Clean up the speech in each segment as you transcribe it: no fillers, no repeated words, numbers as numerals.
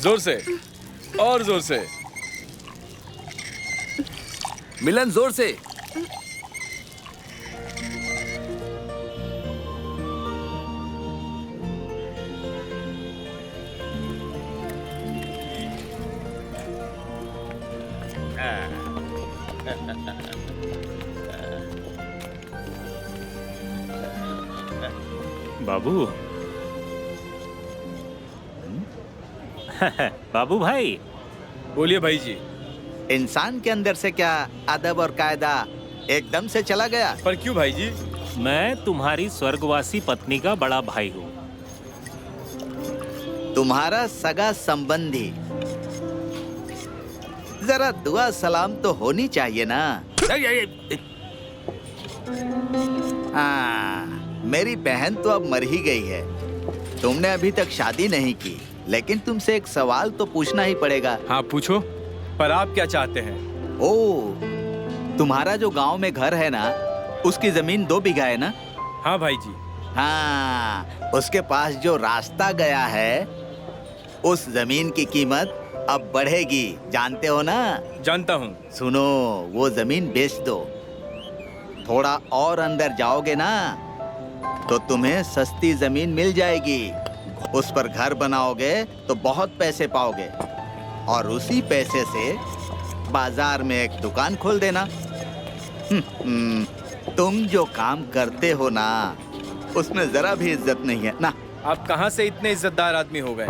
जोर से और जोर से। मिलन, जोर से। बाबू। बाबू भाई। बोलिए भाई जी। इंसान के अंदर से क्या अदब और कायदा एकदम से चला गया? पर क्यों भाई जी? मैं तुम्हारी स्वर्गवासी पत्नी का बड़ा भाई हूँ। तुम्हारा सगा संबंधी। जरा दुआ सलाम तो होनी चाहिए ना। हाँ, मेरी बहन तो अब मर ही गई है। तुमने अभी तक शादी नहीं की, लेकिन तुमसे एक सवाल तो पूछना ही पड़ेगा। हाँ पूछो, पर आप क्या चाहते हैं? ओ, तुम्हारा जो गांव में घर है ना, उसकी जमीन 2 बीघा है ना? हाँ भाई जी। हाँ, उसके पास जो रास्ता गया है, उस जमीन की कीमत अब बढ़ेगी, जानते हो ना? जानता हूँ। सुनो, वो जमीन बेच दो। थोड़ा और अंदर जाओगे ना, तो तुम्हें सस्ती जमीन मिल जाएगी। उस पर घर बनाओगे तो बहुत पैसे पाओगे, और उसी पैसे से बाजार में एक दुकान खोल देना। तुम जो काम करते हो ना, उसमें जरा भी इज्जत नहीं है ना। आप कहाँ से इतने इज्जतदार आदमी हो गए?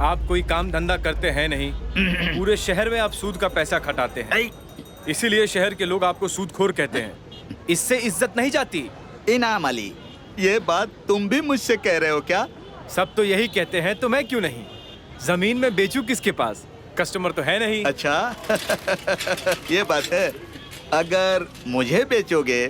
आप कोई काम धंधा करते हैं नहीं। पूरे शहर में आप सूद का पैसा खटाते हैं, इसीलिए शहर के लोग आपको सूदखोर कहते हैं। इससे इज्जत नहीं जाती। इनाम अली, ये बात तुम भी मुझसे कह रहे हो क्या? सब तो यही कहते हैं, तो मैं क्यों नहीं? जमीन में बेचूं किसके पास? कस्टमर तो है नहीं। अच्छा ये बात है। अगर मुझे बेचोगे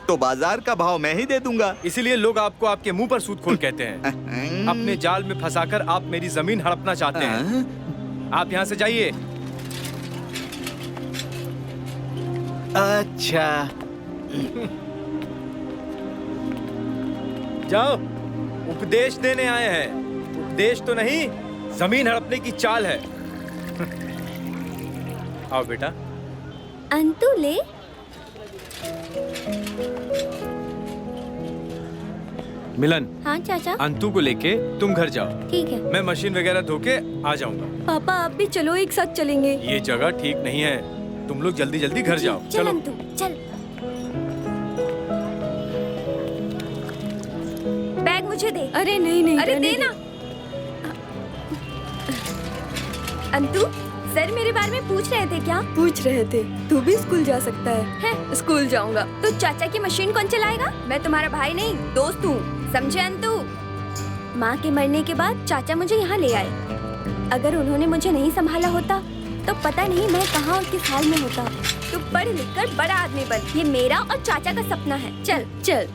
तो बाजार का भाव मैं ही दे दूंगा। इसीलिए लोग आपको आपके मुंह पर सूदखोर कहते हैं। अपने जाल में फंसाकर आप मेरी जमीन हड़पना चाहते हैं। आप यहाँ से जाइए। अच्छा जाओ, उपदेश देने आए हैं। उपदेश तो नहीं, जमीन हड़पने की चाल है। आओ बेटा। अंतु ले। मिलन, हाँ चाचा। अंतु को लेके तुम घर जाओ। ठीक है। मैं मशीन वगैरह धो के आ जाऊंगा। पापा आप भी चलो, एक साथ चलेंगे। ये जगह ठीक नहीं है, तुम लोग जल्दी जल्दी घर जाओ। चल अंतु, चल। बैग मुझे दे। अरे नहीं नहीं, अरे दे ना। अंतु, सर मेरे बारे में पूछ रहे थे क्या? पूछ रहे थे। तू भी स्कूल जा सकता है? स्कूल जाऊंगा। तो चाचा की मशीन कौन चलाएगा? मैं तुम्हारा भाई नहीं, दोस्त हूँ, समझे अंतु? माँ के मरने के बाद चाचा मुझे यहाँ ले आए। अगर उन्होंने मुझे नहीं संभाला होता तो पता नहीं मैं कहाँ और किस हाल में होता। तू पढ़ लिख कर बड़ा आदमी बन, ये मेरा और चाचा का सपना है। चल चल।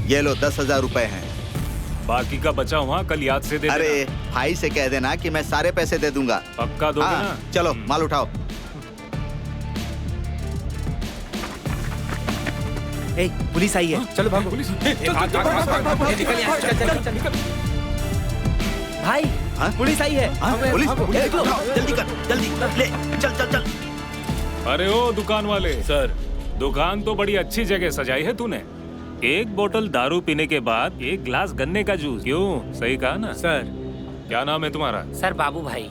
ये लो 10,000 रुपए हैं। बाकी का बचा हुआ कल याद से दे अरे देना। भाई से कह देना कि मैं सारे पैसे दे दूंगा। पक्का दोगे हाँ, ना? चलो माल उठाओ। ए, पुलिस आई है। चलो भागो। पुलिस। भाई, हाँ? पुलिस आई है। हाँ, पुलिस, पुलिस, ए, उठाओ, जल्दी कर, जल्दी ले, चल चल चल। अरे ओ दुकान वाले। सर, दुकान तो बड़ी अच्छी जगह सजाई है तूने। एक बोतल दारू पीने के बाद एक गिलास गन्ने का जूस, क्यों? सही कहा ना? सर। क्या नाम है तुम्हारा? सर बाबू भाई।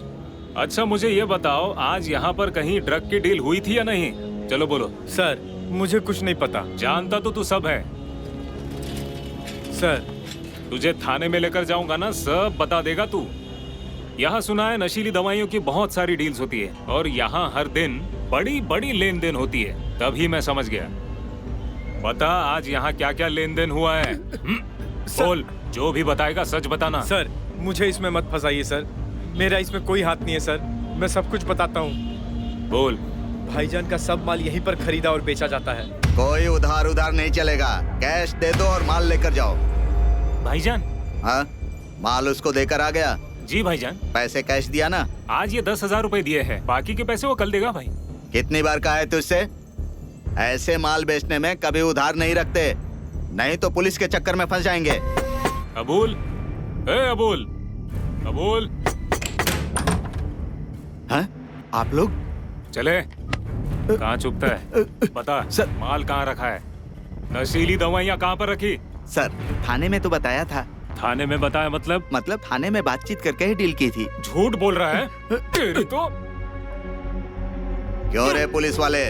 अच्छा मुझे ये बताओ, आज यहाँ पर कहीं ड्रग की डील हुई थी या नहीं? चलो बोलो। सर, मुझे कुछ नहीं पता। जानता तो तू सब है। सर, तुझे थाने में लेकर जाऊंगा ना, सब बता देगा तू। यहाँ सुना है नशीली दवाइयों की बहुत सारी डील्स होती है, और यहाँ हर दिन बड़ी बड़ी लेन देन होती है। तभी मैं समझ गया। बता आज यहाँ क्या क्या लेन देन हुआ है? बोल, जो भी बताएगा सच बताना। सर मुझे इसमें मत फंसाइए सर, मेरा इसमें कोई हाथ नहीं है सर, मैं सब कुछ बताता हूँ। बोल। भाईजान का सब माल यहीं पर खरीदा और बेचा जाता है। कोई उधार नहीं चलेगा, कैश दे दो और माल लेकर जाओ। भाईजान। हाँ, माल उसको देकर आ गया। जी भाईजान। पैसे कैश दिया ना? आज ये 10,000 रुपए दिए हैं, बाकी के पैसे वो कल देगा भाई। कितनी बार कहा है तुझसे, ऐसे माल बेचने में कभी उधार नहीं रखते। नहीं तो पुलिस के चक्कर में फंस जाएंगे। अबुल, ए अबुल, अबुल, हाँ? आप लोग? चले। कहाँ छुपता है? बता सर। माल कहाँ रखा है? नशीली दवाइयाँ कहाँ पर रखी? सर, थाने में तो बताया था। थाने में बताया मतलब थाने में बातचीत करके ही डील की थी। झूठ बोल रहा है? तेरी तो क्यों रे पुलिस वाले,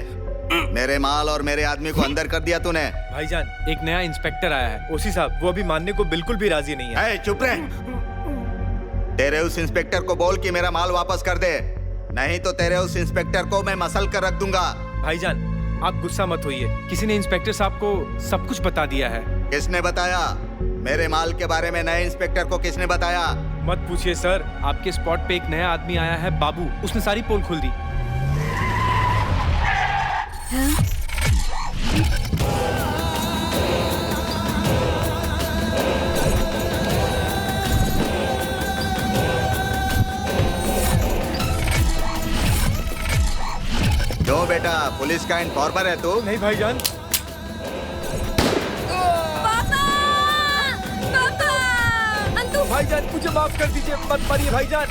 मेरे माल और मेरे आदमी को अंदर कर दिया तूने। भाईजान, एक नया इंस्पेक्टर आया है, ओसी साहब, वो अभी मानने को बिल्कुल भी राजी नहीं है। चुप रहे। तेरे उस इंस्पेक्टर को बोल कि मेरा माल वापस कर दे, नहीं तो तेरे उस इंस्पेक्टर को मैं मसल कर रख दूंगा। भाईजान, आप गुस्सा मत होइए, किसी ने इंस्पेक्टर साहब को सब कुछ बता दिया है। किसने बताया? मेरे माल के बारे में नए इंस्पेक्टर को किसने बताया? मत पूछिए सर, आपके स्पॉट पे एक नया आदमी आया है, बाबू, उसने सारी पोल खोल दी। क्यों बेटा, पुलिस का इन्फॉर्मर है तू? नहीं भाईजान। अंतु! भाईजान मुझे माफ कर दीजिए, मत मारिए भाईजान।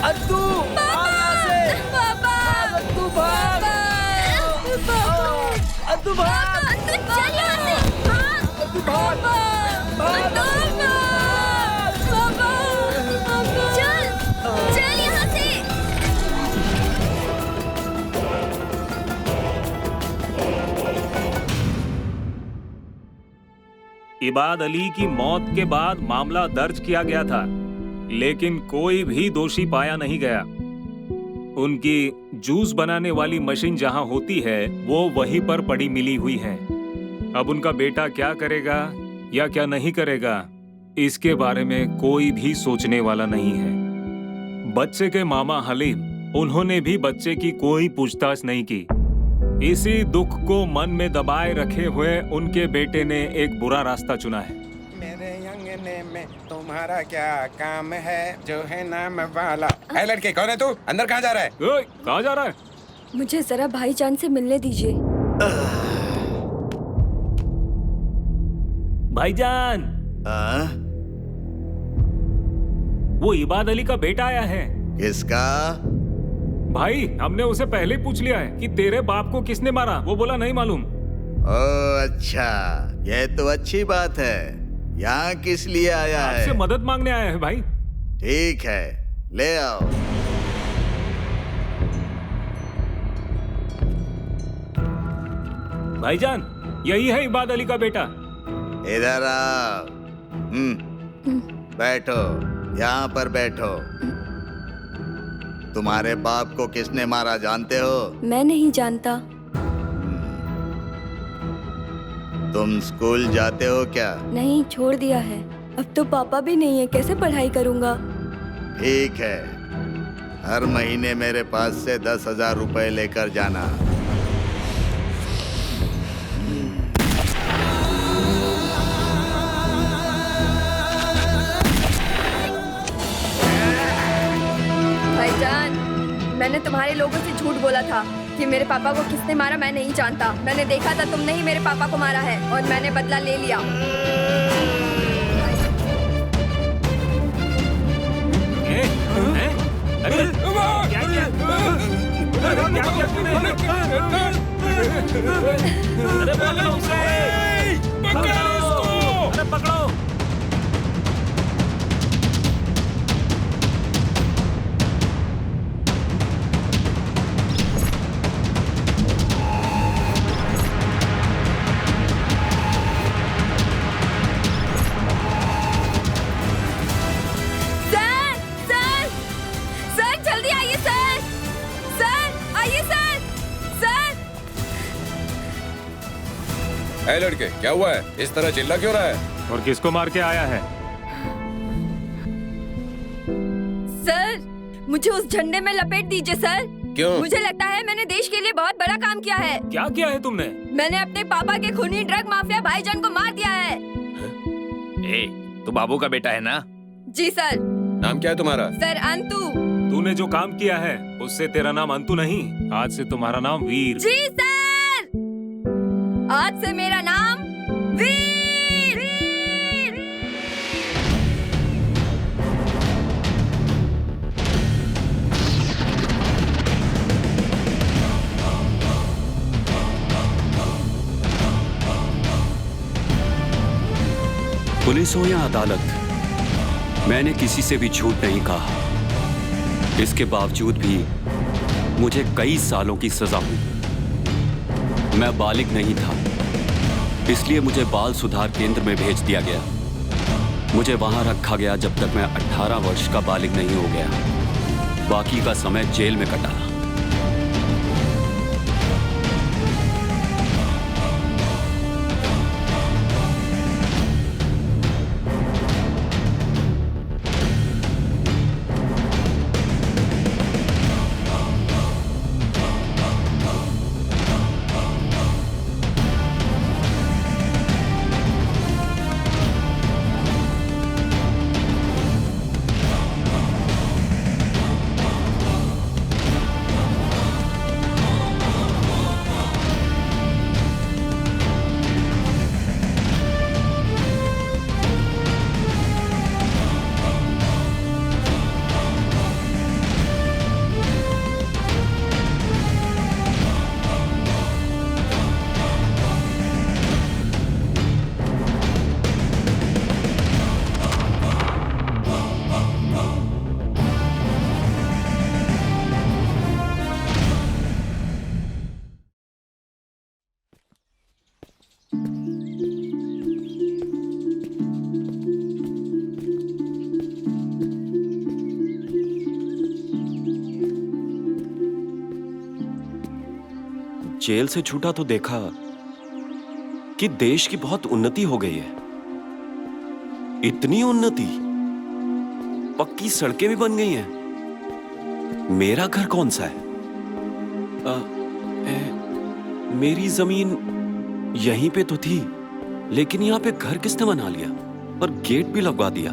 अंतु, भाग यहाँ से। भाग, अंतु, भाग। अंतु, भाग। अंतु, चल यहाँ से! भाग! अंतु, भाग। भाग। चल! चल यहाँ से! इबाद अली की मौत के बाद मामला दर्ज किया गया था, लेकिन कोई भी दोषी पाया नहीं गया। उनकी जूस बनाने वाली मशीन जहां होती है, वो वहीं पर पड़ी मिली हुई है। अब उनका बेटा क्या करेगा या क्या नहीं करेगा, इसके बारे में कोई भी सोचने वाला नहीं है। बच्चे के मामा हलीम, उन्होंने भी बच्चे की कोई पूछताछ नहीं की। इसी दुख को मन में दबाए रखे हुए उनके बेटे ने एक बुरा रास्ता चुना है। मेरे अंगने में तुम्हारा क्या काम है, जो है नाम वाला। ऐ लड़के, कौन है तू? अंदर कहाँ जा रहा है? ओए, कहाँ जा रहा है? मुझे जरा भाईजान से मिलने दीजिए। भाईजान, वो इबाद अली का बेटा आया है। किसका? भाई, हमने उसे पहले ही पूछ लिया है कि तेरे बाप को किसने मारा। वो बोला नहीं मालूम। ओह अच्छा, ये तो अच्छी बात है। यहाँ किस लिए आया है? आपसे मदद मांगने आया है भाई। ठीक है, ले आओ। भाईजान, यही है इबाद अली का बेटा। इधर आओ। बैठो, यहाँ पर बैठो। तुम्हारे बाप को किसने मारा जानते हो? मैं नहीं जानता। तुम स्कूल जाते हो क्या? नहीं, छोड़ दिया है। अब तो पापा भी नहीं है, कैसे पढ़ाई करूँगा? ठीक है, हर महीने मेरे पास से 10,000 रुपए लेकर जाना। भाईजान, मैंने तुम्हारे लोगों से झूठ बोला था कि मेरे पापा को किसने मारा मैं नहीं जानता। मैंने देखा था तुमने ही मेरे पापा को मारा है और मैंने बदला ले लिया। अरे क्या किया? क्या किया तूने? अरे पकड़ो उसे! पकड़ो उसको! अरे पकड़ो! ऐ लड़के, क्या हुआ है? इस तरह चिल्ला क्यों रहा है? और किसको मार के आया है? सर, मुझे उस झंडे में लपेट दीजिए सर। क्यों? मुझे लगता है मैंने देश के लिए बहुत बड़ा काम किया है। क्या किया है तुमने? मैंने अपने पापा के खूनी ड्रग माफिया भाईजान को मार दिया है। तू बाबू का बेटा है ना? जी सर। नाम क्या है तुम्हारा? सर अंतु। तूने जो काम किया है उससे तेरा नाम अंतु नहीं, आज से तुम्हारा नाम वीर। जी सर, आज से मेरा नाम वीर। पुलिस हो या अदालत, मैंने किसी से भी झूठ नहीं कहा। इसके बावजूद भी मुझे कई सालों की सजा हुई। मैं बालिग नहीं था, इसलिए मुझे बाल सुधार केंद्र में भेज दिया गया। मुझे वहां रखा गया जब तक मैं 18 वर्ष का बालिग नहीं हो गया। बाकी का समय जेल में कटा। जेल से छूटा तो देखा कि देश की बहुत उन्नति हो गई है। इतनी उन्नति, पक्की सड़कें भी बन गई हैं। मेरा घर कौन सा है? मेरी जमीन यहीं पे तो थी, लेकिन यहां पे घर किसने बना लिया और गेट भी लगवा दिया।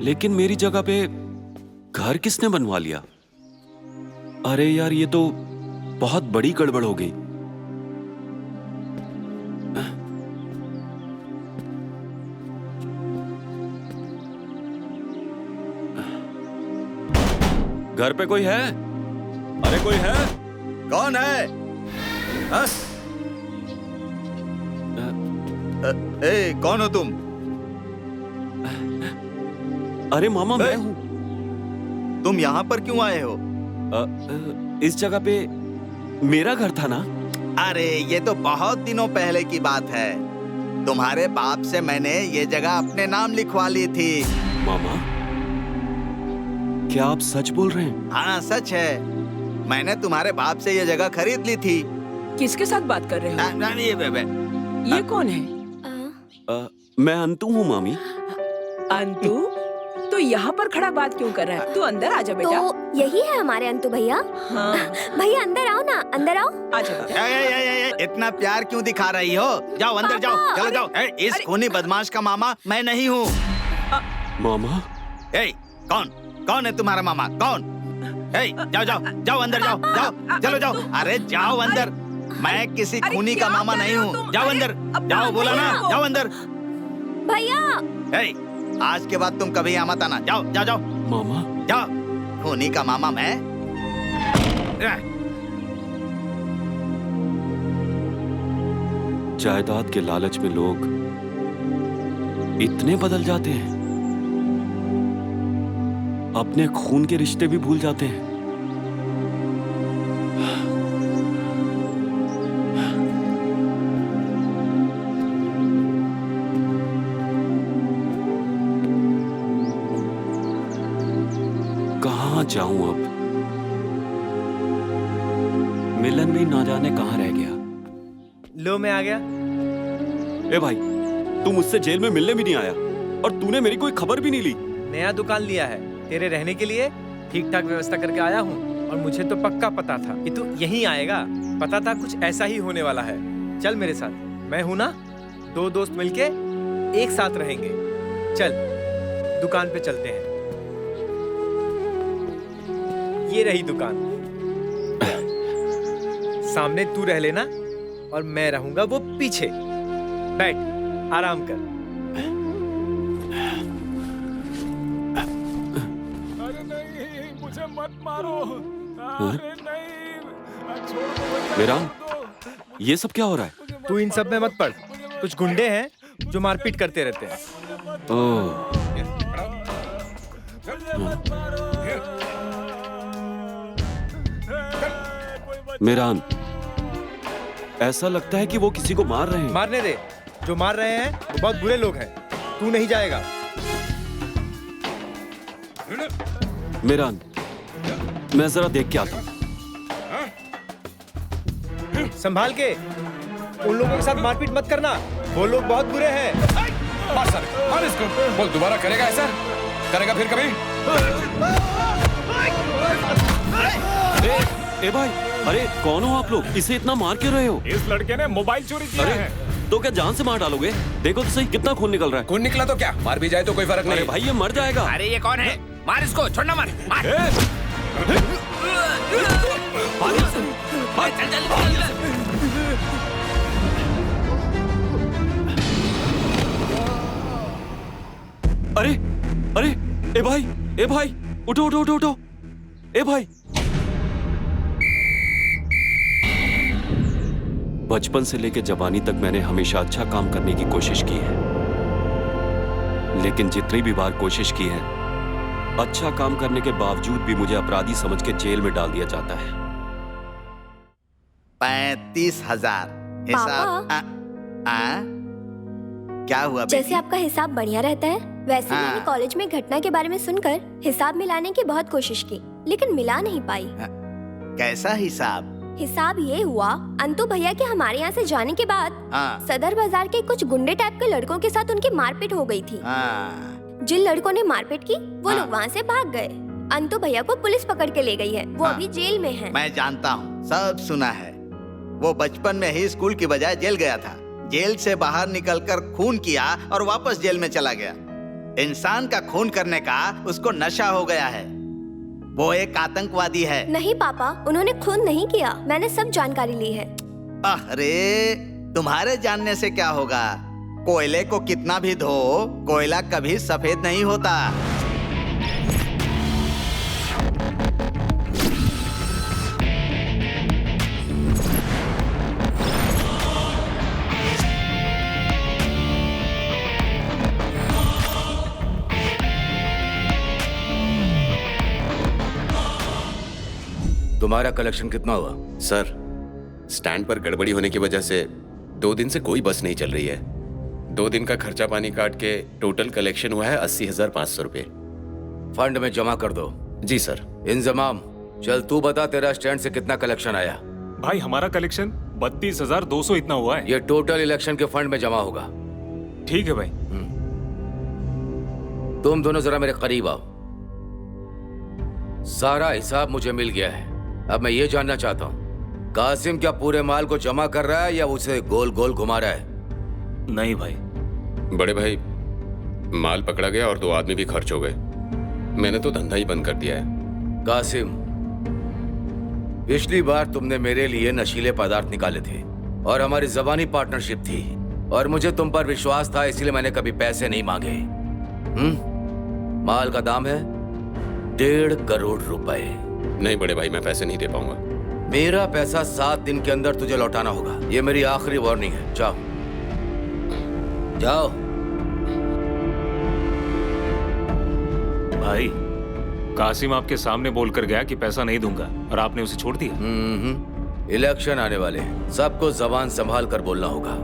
लेकिन मेरी जगह पे घर किसने बनवा लिया? अरे यार, ये तो बहुत बड़ी गड़बड़ हो गई। घर पे कोई है? अरे कोई है? कौन है? कौन हो तुम? अरे मामा, मैं हूं। तुम यहाँ पर क्यों आए हो? इस जगह पे मेरा घर था ना। अरे ये तो बहुत दिनों पहले की बात है। तुम्हारे बाप से मैंने ये जगह अपने नाम लिखवा ली थी। मामा, क्या आप सच बोल रहे हैं? हाँ, सच है। मैंने तुम्हारे बाप से ये जगह खरीद ली थी। किसके साथ बात कर रहे हो? ये कौन है? मैं अंतु हूँ मामी। अंतु? तो यहाँ पर खड़ा बात क्यों कर रहा है? तू अंदर आजा बेटा। तो यही है हमारे अंतु भैया। हाँ। भैया अंदर आओ ना, अंदर आओ। आजा। इतना प्यार क्यों दिखा रही हो? जाओ अंदर जाओ, चलो जाओ। इस खूनी बदमाश का मामा मैं नहीं हूँ। मामा? कौन है तुम्हारा मामा? कौन? जाओ जाओ जाओ, अंदर जाओ, जाओ, चलो जाओ। अरे जाओ अंदर। मैं किसी खूनी का मामा नहीं हूँ। जाओ अंदर, जाओ, बोला ना, जाओ अंदर। भैया आज के बाद तुम कभी यहाँ मत आना। जाओ जाओ जाओ। मामा? जाओ। खूनी का मामा मैं? जायदाद के लालच में लोग इतने बदल जाते हैं, अपने खून के रिश्ते भी भूल जाते हैं। कहाँ जाऊं अब? मिलन भी ना जाने कहाँ रह गया। लो, मैं आ गया। ए भाई, तू मुझसे जेल में मिलने भी नहीं आया और तूने मेरी कोई खबर भी नहीं ली। नया दुकान लिया है तेरे रहने के लिए, ठीक ठाक व्यवस्था करके आया हूँ। और मुझे तो पक्का पता था कि तू यहीं आएगा। पता था कुछ ऐसा ही होने वाला है। चल मेरे साथ, मैं हूं ना। दो दोस्त मिलके एक साथ रहेंगे। चल दुकान पे चलते हैं। ये रही दुकान। सामने तू रह लेना और मैं रहूंगा वो पीछे। बैठ, आराम कर। अरे नहीं, मुझे मत मारो। अरे नहीं, छोड़ दो। मेरा ये सब क्या हो रहा है? तू इन सब में मत पड़। कुछ गुंडे हैं जो मारपीट करते रहते हैं। ओह, मेरान, ऐसा लगता है कि वो किसी को मार रहे हैं। मारने दे। जो मार रहे हैं वो बहुत बुरे लोग हैं। तू नहीं जाएगा। मेरान, मैं जरा देख के आता हूँ। संभाल के। उन लोगों के साथ मारपीट मत करना। वो लोग बहुत बुरे हैं। मार सर, मार इसको। बोल दोबारा करेगा ऐसा? करेगा फिर कभी? ए भाई, अरे कौन हो आप लोग? इसे इतना मार क्यों रहे हो? इस लड़के ने मोबाइल चोरी किया है। तो क्या जान से मार डालोगे? देखो तो सही कितना खून निकल रहा है। खून निकला तो क्या, मार भी जाए तो कोई फर्क अरे नहीं। भाई ये मर जाएगा। अरे ये कौन है? मार इसको, छोड़ना मत। मार। चल चल चल। अरे अरे, ए भाई, उठो उठो उठो उठो। ए भाई, बचपन से लेकर जवानी तक मैंने हमेशा अच्छा काम करने की कोशिश की है, लेकिन जितनी भी बार कोशिश की है, अच्छा काम करने के बावजूद भी मुझे अपराधी समझ के जेल में डाल दिया जाता है। 35,000 हिसाब। क्या हुआ बेटी? जैसे आपका हिसाब बढ़िया रहता है, वैसे हाँ। मैंने कॉलेज में घटना के बारे में सुनकर हिसाब मिलाने की बहुत कोशिश की, लेकिन मिला नहीं पाई। कैसा हिसाब? हिसाब ये हुआ, अंतु भैया के हमारे यहाँ से जाने के बाद हाँ सदर बाजार के कुछ गुंडे टाइप के लड़कों के साथ उनकी मारपीट हो गई थी। हाँ। जिन लड़कों ने मारपीट की वो हाँ। लोग वहाँ से भाग गए। अंतु भैया को पुलिस पकड़ के ले गई है। वो हाँ। अभी जेल में है। मैं जानता हूँ, सब सुना है। वो बचपन में ही स्कूल की बजाय जेल गया था। जेल से बाहर निकलकर खून किया और वापस जेल में चला गया। इंसान का खून करने का उसको नशा हो गया है। वो एक आतंकवादी है। नहीं पापा, उन्होंने खून नहीं किया। मैंने सब जानकारी ली है। अरे तुम्हारे जानने से क्या होगा? कोयले को कितना भी धो, कोयला कभी सफेद नहीं होता। तुम्हारा कलेक्शन कितना हुआ? सर, स्टैंड पर गड़बड़ी होने की वजह से 2 दिन से कोई बस नहीं चल रही है। 2 दिन का खर्चा पानी काट के टोटल कलेक्शन हुआ है 80,500 रुपए। फंड में जमा कर दो। जी सर। इंजमाम, चल तू बता तेरा स्टैंड से कितना कलेक्शन आया? भाई हमारा कलेक्शन 32,200 इतना हुआ है। ये टोटल इलेक्शन के फंड में जमा होगा। ठीक है भाई। तुम दोनों जरा मेरे करीब आओ। सारा हिसाब मुझे मिल गया है। अब मैं ये जानना चाहता हूँ, कासिम क्या पूरे माल को जमा कर रहा है या उसे गोल गोल घुमा रहा है? नहीं भाई। बड़े भाई, माल पकड़ा गया और 2 आदमी भी खर्च हो गए। मैंने तो धंधा ही बंद कर दिया है। कासिम, पिछली बार तुमने मेरे लिए नशीले पदार्थ निकाले थे और हमारी जबानी पार्टनरशिप थी और मुझे तुम पर विश्वास था, इसलिए मैंने कभी पैसे नहीं मांगे। माल का दाम है 1.5 करोड़ रुपए। नहीं बड़े भाई, मैं पैसे नहीं दे पाऊंगा। मेरा पैसा 7 दिन के अंदर तुझे लौटाना होगा। ये मेरी आखिरी वार्निंग है। जाओ जाओ। भाई, कासिम आपके सामने बोलकर गया कि पैसा नहीं दूंगा और आपने उसे छोड़ दिया। इलेक्शन आने वाले हैं, सबको जबान संभाल कर बोलना होगा।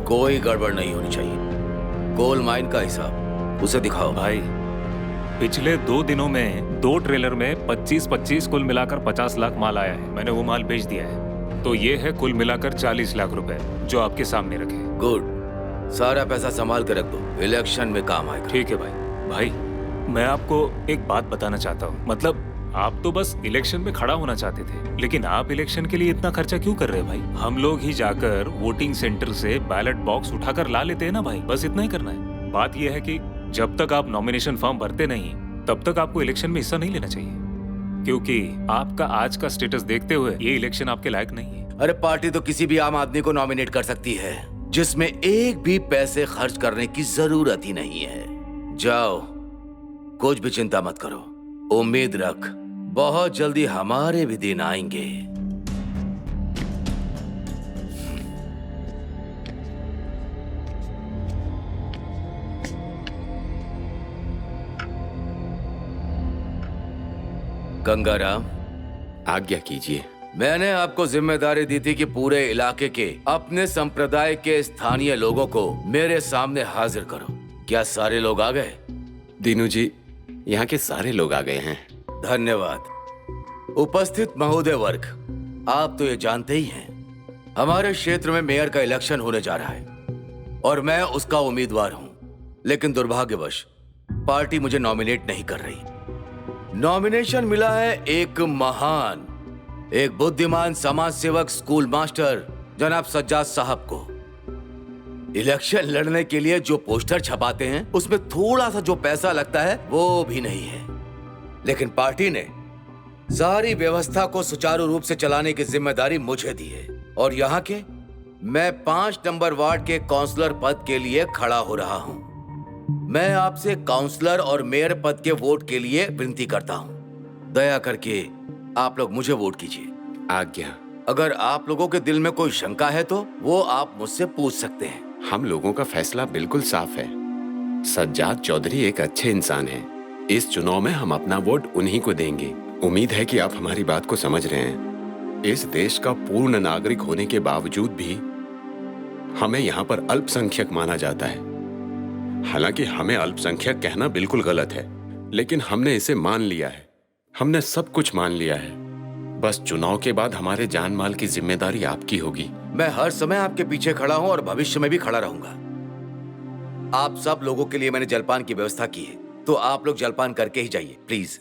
कोई गड़बड़ नहीं होनी चाहिए। कोल माइन का हिसाब उसे दिखाओ। भाई, पिछले 2 दिनों में 2 ट्रेलर में 25-25 कुल मिलाकर 50 लाख माल आया है। मैंने वो माल बेच दिया है, तो ये है कुल मिलाकर 40 लाख रुपए जो आपके सामने रखे। गुड, सारा पैसा संभाल के रख दो, इलेक्शन में काम आएगा। ठीक है भाई। भाई, मैं आपको एक बात बताना चाहता हूँ। मतलब आप तो बस इलेक्शन में खड़ा होना चाहते थे, लेकिन आप इलेक्शन के लिए इतना खर्चा क्यों कर रहे हैं भाई? हम लोग ही जाकर वोटिंग सेंटर से बैलेट बॉक्स उठाकर ला लेते हैं ना भाई। बस इतना ही करना है। बात यह है कि जब तक आप नॉमिनेशन फॉर्म भरते नहीं, तब तक आपको इलेक्शन में हिस्सा नहीं लेना चाहिए। क्योंकि आपका आज का स्टेटस देखते हुए ये इलेक्शन आपके लायक नहीं है। अरे पार्टी तो किसी भी आम आदमी को नॉमिनेट कर सकती है जिसमें एक भी पैसे खर्च करने की जरूरत ही नहीं है। जाओ, कुछ भी चिंता मत करो, उम्मीद रख, बहुत जल्दी हमारे भी दिन आएंगे। गंगाराम, आज्ञा कीजिए। मैंने आपको जिम्मेदारी दी थी कि पूरे इलाके के अपने संप्रदाय के स्थानीय लोगों को मेरे सामने हाजिर करो। क्या सारे लोग आ गए? दीनू जी, यहाँ के सारे लोग आ गए हैं। धन्यवाद। उपस्थित महोदय वर्ग, आप तो ये जानते ही हैं, हमारे क्षेत्र में मेयर का इलेक्शन होने जा रहा है और मैं उसका उम्मीदवार हूं। लेकिन दुर्भाग्यवश पार्टी मुझे नॉमिनेट नहीं कर रही। नॉमिनेशन मिला है एक महान, एक बुद्धिमान समाज सेवक, स्कूल मास्टर जनाब सज्जाद साहब को। इलेक्शन लड़ने के लिए जो पोस्टर छपाते हैं उसमें थोड़ा सा जो पैसा लगता है वो भी नहीं है। लेकिन पार्टी ने सारी व्यवस्था को सुचारू रूप से चलाने की जिम्मेदारी मुझे दी है और यहाँ के मैं 5 नंबर वार्ड के काउंसलर पद के लिए खड़ा हो रहा हूँ। मैं आपसे काउंसलर और मेयर पद के वोट के लिए विनती करता हूँ। दया करके आप लोग मुझे वोट कीजिए। आज्ञा। अगर आप लोगों के दिल में कोई शंका है तो वो आप मुझसे पूछ सकते हैं। हम लोगों का फैसला बिल्कुल साफ है। सज्जाद चौधरी एक अच्छे इंसान हैं। इस चुनाव में हम अपना वोट उन्हीं को देंगे। उम्मीद है कि आप हमारी बात को समझ रहे हैं। इस देश का पूर्ण नागरिक होने के बावजूद भी हमें यहाँ पर अल्पसंख्यक माना जाता है। हालांकि हमें अल्पसंख्यक कहना बिल्कुल गलत है, लेकिन हमने इसे मान लिया है। हमने सब कुछ मान लिया है। बस चुनाव के बाद हमारे जान माल की जिम्मेदारी आपकी होगी। मैं हर समय आपके पीछे खड़ा हूं और भविष्य में भी खड़ा रहूंगा। आप सब लोगों के लिए मैंने जलपान की व्यवस्था की है, तो आप लोग जलपान करके ही जाइए प्लीज।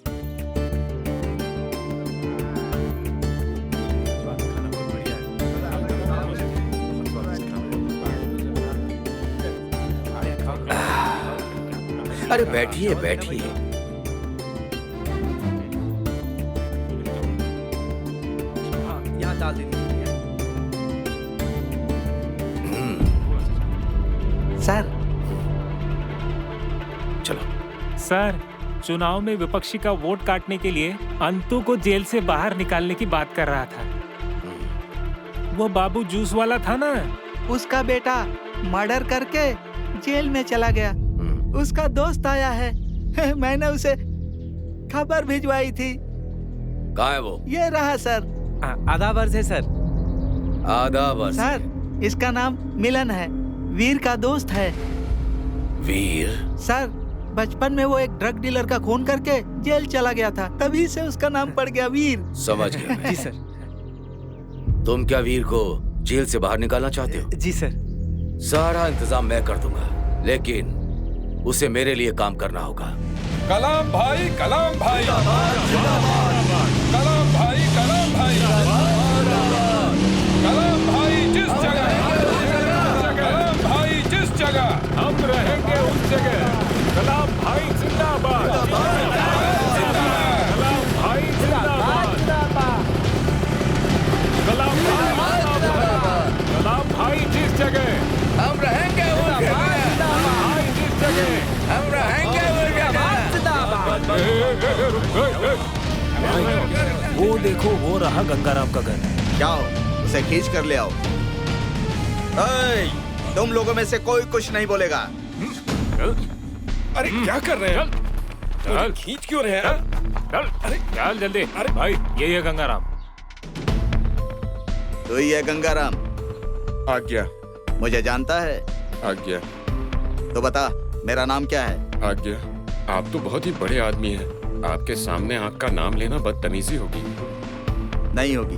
अरे बैठिए बैठिए। सर, चलो। सर, चुनाव में विपक्षी का वोट काटने के लिए अंतु को जेल से बाहर निकालने की बात कर रहा था। वो बाबू जूस वाला था ना, उसका बेटा मर्डर करके जेल में चला गया। उसका दोस्त आया है। मैंने उसे खबर भिजवाई थी। कहाँ है वो? ये रहा सर। आधा वर्ष है सर। आधा वर्ष सर, इसका नाम मिलन है, वीर का दोस्त है। वीर? सर, बचपन में वो एक ड्रग डीलर का खून करके जेल चला गया था, तभी से उसका नाम पड़ गया वीर। समझ गया। जी सर। तुम क्या वीर को जेल से बाहर निकालना चाहते हो? जी सर। सारा इंतजाम मैं कर दूंगा, लेकिन उसे मेरे लिए काम करना होगा। कलाम भाई, कलाम भाई, कलाम भाई, कलाम भाई, कलाम भाई जिस जगह, कलाम भाई जिस जगह, हम रहेंगे उस जगह। कलाम भाई जिंदाबाद। कलाम भाई जिंदाबाद। कलाम भाई जिस जगह, हम रहेंगे उस जगह। भाई जिस जगह, हम रहेंगे उस जगह। वो देखो, वो रहा गंगाराम का घर। जाओ, उसे खींच कर ले आओ। तुम लोगों में से कोई कुछ नहीं बोलेगा। अरे क्या कर रहे हैं? चल, खींच क्यों रहे हैं? चल, चल जल्दी। अरे भाई, ये है गंगाराम। तो ये गंगाराम आज्ञा। मुझे जानता है? आज्ञा। तो बता, मेरा नाम क्या है? आज्ञा। आप तो बहुत ही बड़े आदमी हैं। आपके सामने आपका नाम लेना बदतमीजी होगी। नहीं होगी।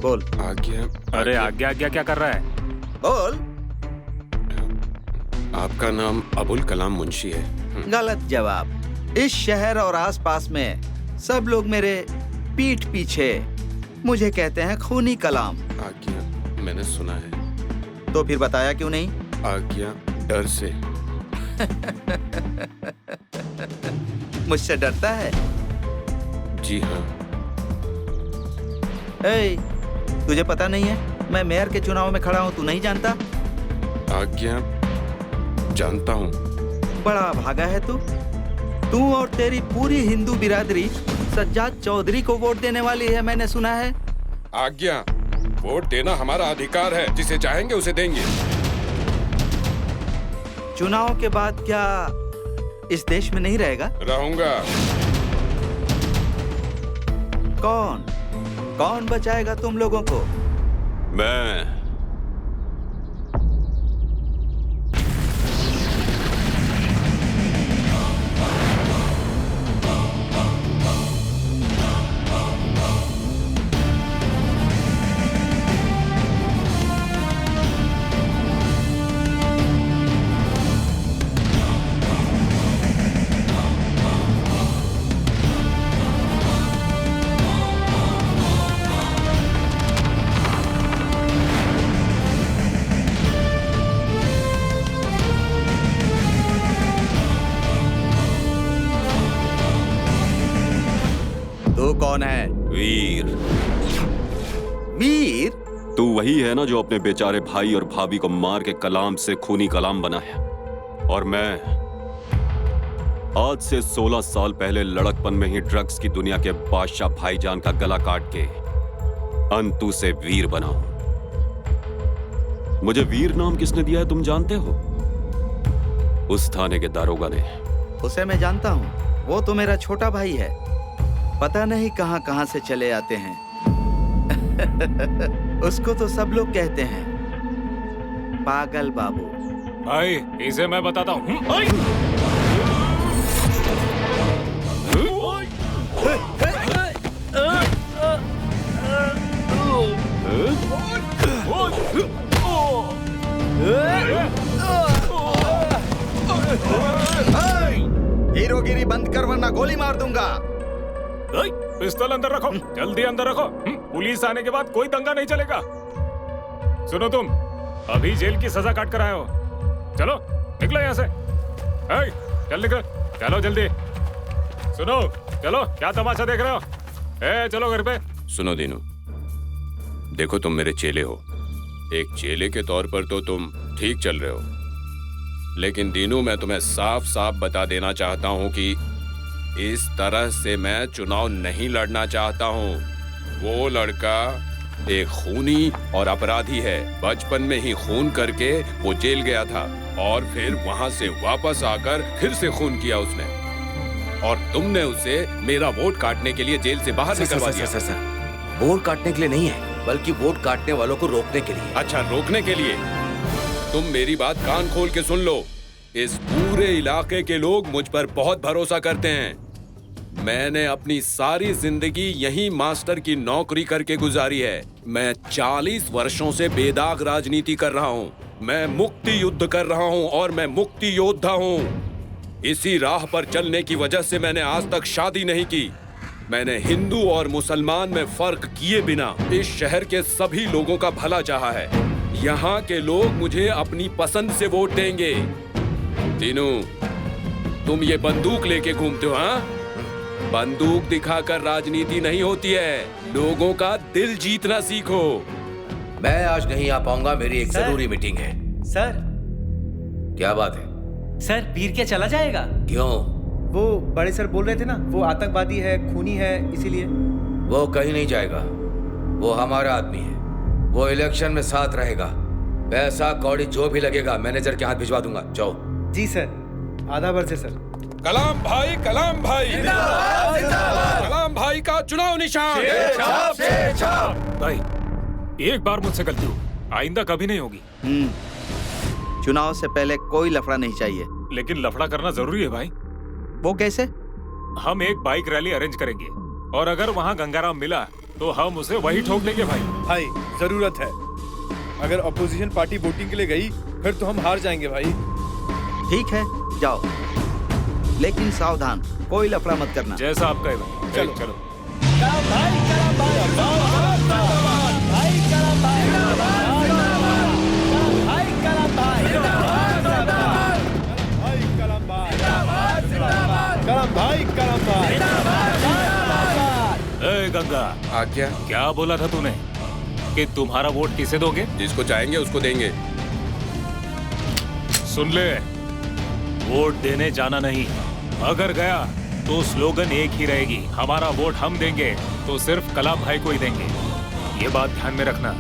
बोल। आज्ञा। अरे आज्ञा आज्ञा क्या कर रहा है? बोल। आपका नाम अबुल कलाम मुंशी है। गलत जवाब। इस शहर और आसपास में सब लोग मेरे पीठ पीछे मुझे कहते हैं खूनी कलाम। आज्ञा, मैंने सुना है। तो फिर बताया क्यों नहीं? आज्ञा, डर से। मुझसे डरता है? जी हाँ। ए, तुझे पता नहीं है मैं मेयर के चुनाव में खड़ा हूँ, तू नहीं जानता? आज्ञा, जानता हूँ। बड़ा भागा है तू और तेरी पूरी हिंदू बिरादरी सज्जाद चौधरी को वोट देने वाली है, मैंने सुना है। आज्ञा, वोट देना हमारा अधिकार है, जिसे चाहेंगे उसे देंगे। चुनाव के बाद क्या इस देश में नहीं रहेगा? रहूंगा। कौन बचाएगा तुम लोगों को? मैं। तू कौन है? वीर। वीर? तू वही है ना जो अपने बेचारे भाई और भाभी को मार के कलाम से खूनी कलाम बना है। और मैं आज से 16 साल पहले लड़कपन में ही ड्रग्स की दुनिया के बादशाह भाईजान का गला काट के अंतु से वीर बना हूं। मुझे वीर नाम किसने दिया है तुम जानते हो? उस थाने के दारोगा ने। उसे मैं जानता हूँ, वो तो मेरा छोटा भाई है। पता नहीं कहां कहां से चले आते हैं। उसको तो सब लोग कहते हैं पागल बाबू। भाई, इसे मैं बताता हूँ। हीरोगिरी बंद कर वरना गोली मार दूंगा। पिस्तौल अंदर रखो, जल्दी अंदर रखो। पुलिस आने के बाद कोई दंगा नहीं चलेगा। सुनो, तुम अभी जेल की सजा काट कर आए हो। चलो निकलो यहाँ से। चल निकल, चलो जल्दी। सुनो, चलो, क्या तमाशा देख रहे हो? चलो घर पे। सुनो दीनू, देखो तुम मेरे चेले हो। एक चेले के तौर पर तो तुम ठीक चल रहे हो, लेकिन दीनू मैं तुम्हें साफ साफ बता देना चाहता हूँ कि इस तरह से मैं चुनाव नहीं लड़ना चाहता हूँ। वो लड़का एक खूनी और अपराधी है। बचपन में ही खून करके वो जेल गया था और फिर वहाँ से वापस आकर फिर से खून किया उसने, और तुमने उसे मेरा वोट काटने के लिए जेल से बाहर निकलवा दिया। सर, वोट काटने के लिए नहीं है, बल्कि वोट काटने वालों को रोकने के लिए। अच्छा, रोकने के लिए? तुम मेरी बात कान खोल के सुन लो। इस पूरे इलाके के लोग मुझ पर बहुत भरोसा करते हैं। मैंने अपनी सारी जिंदगी यहीं मास्टर की नौकरी करके गुजारी है। मैं 40 वर्षों से बेदाग राजनीति कर रहा हूँ। मैं मुक्ति युद्ध कर रहा हूँ और मैं मुक्ति योद्धा हूँ। इसी राह पर चलने की वजह से मैंने आज तक शादी नहीं की। मैंने हिंदू और मुसलमान में फर्क किए बिना इस शहर के सभी लोगों का भला चाहा है। यहाँ के लोग मुझे अपनी पसंद से वोट देंगे। तीनू, तुम ये बंदूक लेके घूमते हो, हाँ? बंदूक दिखाकर राजनीति नहीं होती है। लोगों का दिल जीतना सीखो। मैं आज नहीं आ पाऊंगा, मेरी एक जरूरी मीटिंग है। सर, क्या बात है? सर, वीर क्या चला जाएगा? क्यों? वो बड़े सर बोल रहे थे ना, वो आतंकवादी है, खूनी है, इसीलिए। वो कहीं नहीं जाएगा। वो हमारा आदमी है। वो इलेक्शन में साथ रहेगा। पैसा कौड़ी जो भी लगेगा मैनेजर के हाथ भिजवा दूंगा। जाओ। जी सर, आधा बरसे सर। कलाम भाई, कलाम भाई, कलाम भाई का चुनाव निशान। भाई, एक बार मुझसे गलती हो, आइंदा कभी नहीं होगी। चुनाव से पहले कोई लफड़ा नहीं चाहिए। लेकिन लफड़ा करना जरूरी है भाई। वो कैसे? हम एक बाइक रैली अरेंज करेंगे और अगर वहाँ गंगाराम मिला तो हम उसे वही ठोक देंगे भाई। भाई, जरूरत है। अगर अपोजिशन पार्टी वोटिंग के लिए गई फिर तो हम हार जाएंगे भाई। ठीक है, जाओ, लेकिन सावधान, कोई लफड़ा मत करना। जैसा आप कहे भाई। चलो चलो। गंगा, आज्ञा। क्या बोला था तूने कि तुम्हारा वोट किसे दोगे? जिसको चाहेंगे उसको देंगे। सुन ले, वोट देने जाना नहीं, अगर गया तो स्लोगन एक ही रहेगी, हमारा वोट हम देंगे तो सिर्फ कलाम भाई को ही देंगे। ये बात ध्यान में रखना।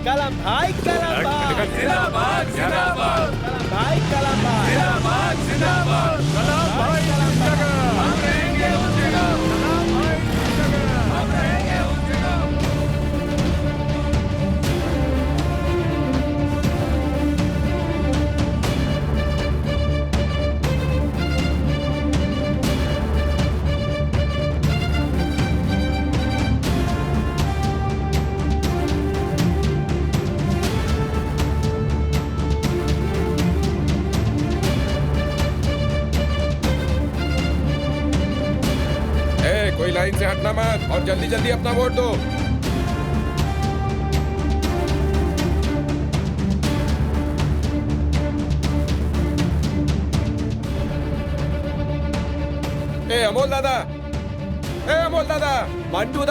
कलाम भाई, कलाम भाई जिंदाबाद, जिंदाबाद, कलाम भाई, कलाम भाई जिंदाबाद, जिंदाबाद, कलाम भाई की जगह हम रहेंगे उस जगह, कलाम भाई की जगह हम रहेंगे उस जगह। कोई लाइन से हटना मत और जल्दी जल्दी अपना वोट दो। अमोल दादा, अमोल दादा, मंटू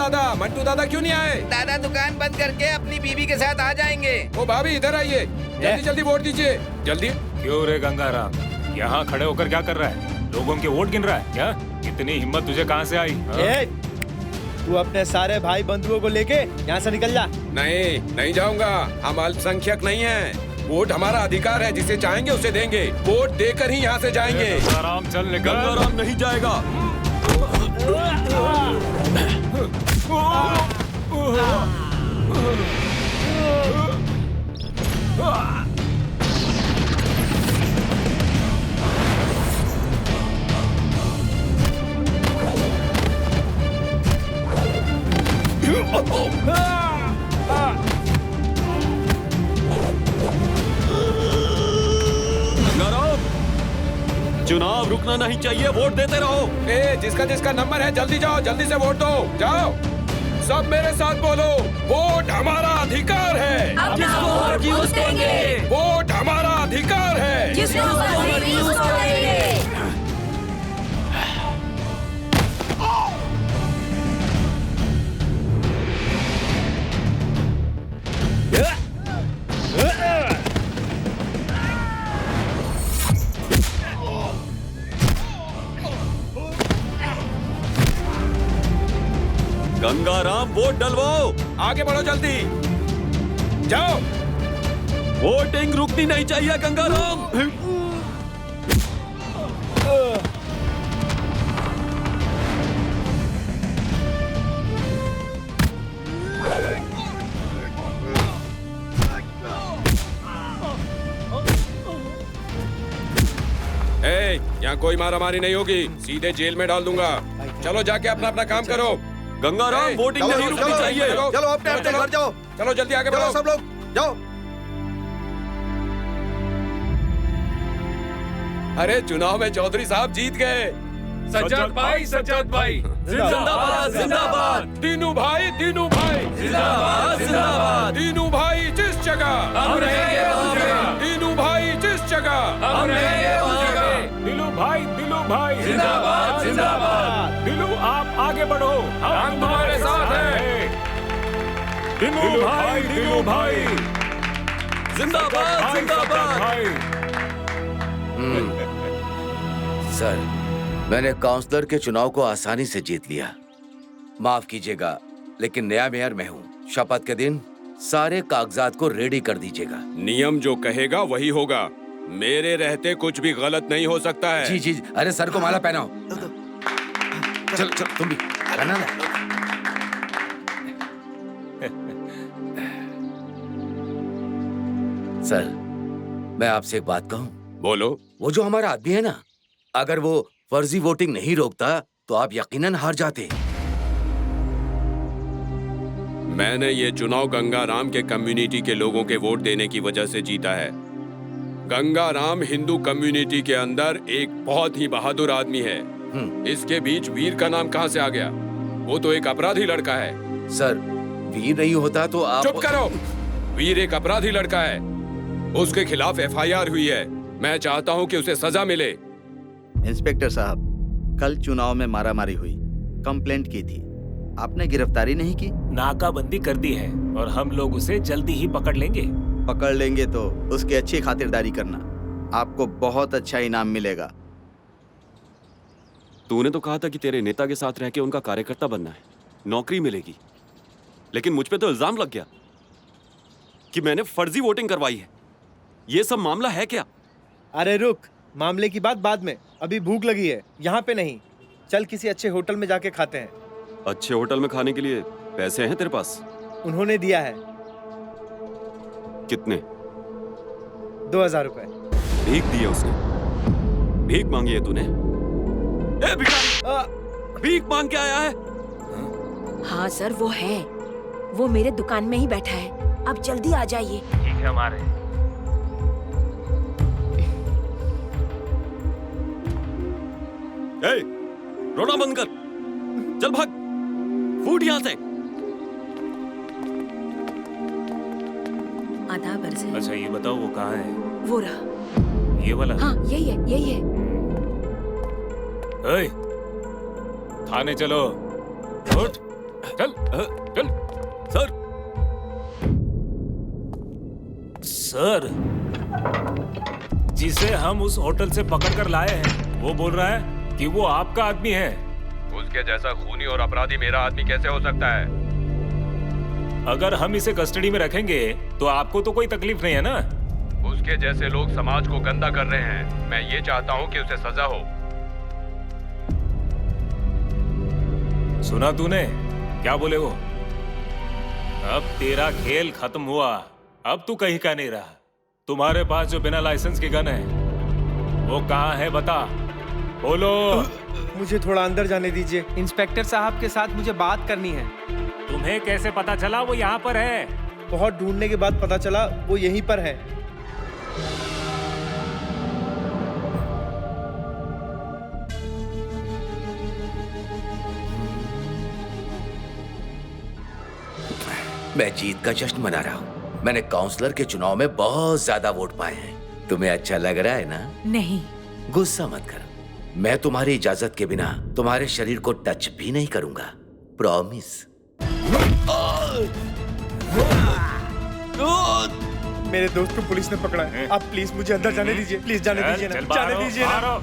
दादा क्यों नहीं आए? दादा दुकान बंद करके अपनी बीवी के साथ आ जाएंगे। ओ भाभी इधर आइए, जल्दी जल्दी वोट दीजिए, जल्दी। क्यों रे गंगाराम, यहाँ खड़े होकर क्या कर रहा है? लोगों के वोट गिन रहा है क्या? इतनी हिम्मत तुझे कहाँ से आई? तू अपने सारे भाई बंधुओं को लेके यहाँ से निकल जा। नहीं जाऊंगा, हम अल्पसंख्यक नहीं हैं। वोट हमारा अधिकार है, जिसे चाहेंगे उसे देंगे। वोट देकर ही यहाँ से जाएंगे। गंगाराम चल निकल। गंगाराम नहीं जाएगा। चुनाव रुकना नहीं चाहिए, वोट देते रहो। जिसका जिसका नंबर है जल्दी जाओ, जल्दी से वोट दो, जाओ। सब मेरे साथ बोलो, वोट हमारा अधिकार है। जिसको मर्जी उसको देंगे। वोट हमारा अधिकार है। जिसको मर्जी उसको देंगे। गंगाराम वोट डलवाओ। आगे बढ़ो, जल्दी जाओ। वोटिंग रुकनी नहीं चाहिए गंगाराम। यहाँ कोई मारामारी नहीं होगी, सीधे जेल में डाल दूंगा। चलो जाके अपना अपना काम करो। गंगाराम वोटिंग नहीं रुकनी चाहिए। चलो अपने अपने घर जाओ। चलो जल्दी आगे बढ़ो सब लोग, जाओ। अरे चुनाव में चौधरी साहब जीत गए। सज्जाद भाई जिंदाबाद, जिंदाबाद। दीनू भाई जिंदाबाद, जिंदाबाद। दीनू भाई जिस जगह हम रहेंगे उस जगह। दीनू भाई जिस जगह हम रहेंगे उस जगह। दिलू भाई जिंदाबाद, जिंदाबाद। दिलू आप आगे बढ़ो, हम तुम्हारे साथ हैं। दिलू भाई जिंदाबाद, जिंदाबाद। सर, मैंने काउंसलर के चुनाव को आसानी से जीत लिया। माफ कीजिएगा, लेकिन नया मेयर मैं हूँ। शपथ के दिन सारे कागजात को रेडी कर दीजिएगा। नियम जो कहेगा वही होगा। मेरे रहते कुछ भी गलत नहीं हो सकता है। जी जी, अरे सर को माला पहनाओ। चल चल, तुम भी पहना ना। सर, मैं आपसे एक बात कहूँ? बोलो। वो जो हमारा आदमी है ना, अगर वो फर्जी वोटिंग नहीं रोकता तो आप यकीनन हार जाते। मैंने ये चुनाव गंगाराम के कम्युनिटी के लोगों के वोट देने की वजह से जीता है। गंगाराम हिंदू कम्युनिटी के अंदर एक बहुत ही बहादुर आदमी है। इसके बीच वीर का नाम कहाँ से आ गया? वो तो एक अपराधी लड़का है। सर, वीर नहीं होता तो आप... चुप करो। वीर एक अपराधी लड़का है, उसके खिलाफ FIR हुई है। मैं चाहता हूँ कि उसे सजा मिले। इंस्पेक्टर साहब, कल चुनाव में मारामारी हुई, कंप्लेंट की थी। आपने गिरफ्तारी नहीं की? नाकाबंदी कर दी है और हम लोग उसे जल्दी ही पकड़ लेंगे। पकड़ लेंगे तो उसकी अच्छी खातिरदारी करना, आपको बहुत अच्छा इनाम मिलेगा। तूने तो कहा था कि तेरे नेता के साथ रह के उनका कार्यकर्ता बनना है, नौकरी मिलेगी। लेकिन मुझ पे तो इल्जाम लग गया कि मैंने फर्जी वोटिंग करवाई है। ये सब मामला है क्या? अरे रुक, मामले की बात बाद में, अभी भूख लगी है, यहाँ पे नहीं। चल किसी अच्छे होटल में जाके खाते हैं। अच्छे होटल में खाने के लिए पैसे हैं तेरे पास? उन्होंने दिया है। कितने? 2000 रुपए। भीख दी है उसने? भीख मांगी है तूने? ए भिखारी, भीख मांग के आया है? हाँ सर, वो है। वो मेरे दुकान में ही बैठा है। आप जल्दी आ जाइए। ठीक है हमारे। ए, रोना बंद कर, चल भाग, फूट यहाँ से। आधा बरस है। अच्छा ये बताओ वो कहाँ है? वो रहा। ये वाला? हाँ यही है, यही है। ए, थाने चलो। उठ, चल, चल। सर, सर, जिसे हम उस होटल से पकड़ कर लाए हैं, वो बोल रहा है कि वो आपका आदमी है। उसके जैसा खूनी और अपराधी मेरा आदमी कैसे हो सकता है? अगर हम इसे कस्टडी में रखेंगे तो आपको तो कोई तकलीफ नहीं है ना? उसके जैसे लोग समाज को गंदा कर रहे हैं। मैं ये चाहता हूँ कि उसे सजा हो। सुना तूने क्या बोले वो? अब तेरा खेल खत्म हुआ। अब तू कहीं का नहीं रहा। तुम्हारे पास जो बिना लाइसेंस की गन है वो कहाँ है, बता। बोलो। मुझे थोड़ा अंदर जाने दीजिए। इंस्पेक्टर साहब के साथ मुझे बात करनी है। तुम्हें कैसे पता चला वो यहाँ पर है? बहुत ढूंढने के बाद पता चला वो यहीं पर है। मैं जीत का जश्न मना रहा हूँ। मैंने काउंसलर के चुनाव में बहुत ज्यादा वोट पाए हैं। तुम्हें अच्छा लग रहा है ना? नहीं। गुस्सा मत कर। मैं तुम्हारी इजाजत के बिना तुम्हारे शरीर को टच भी नहीं करूंगा। प्रॉमिस। मेरे दोस्त को पुलिस ने पकड़ा है। आप प्लीज मुझे अंदर जाने दीजिए। प्लीज जाने दीजिए ना, जाने दीजिए ना।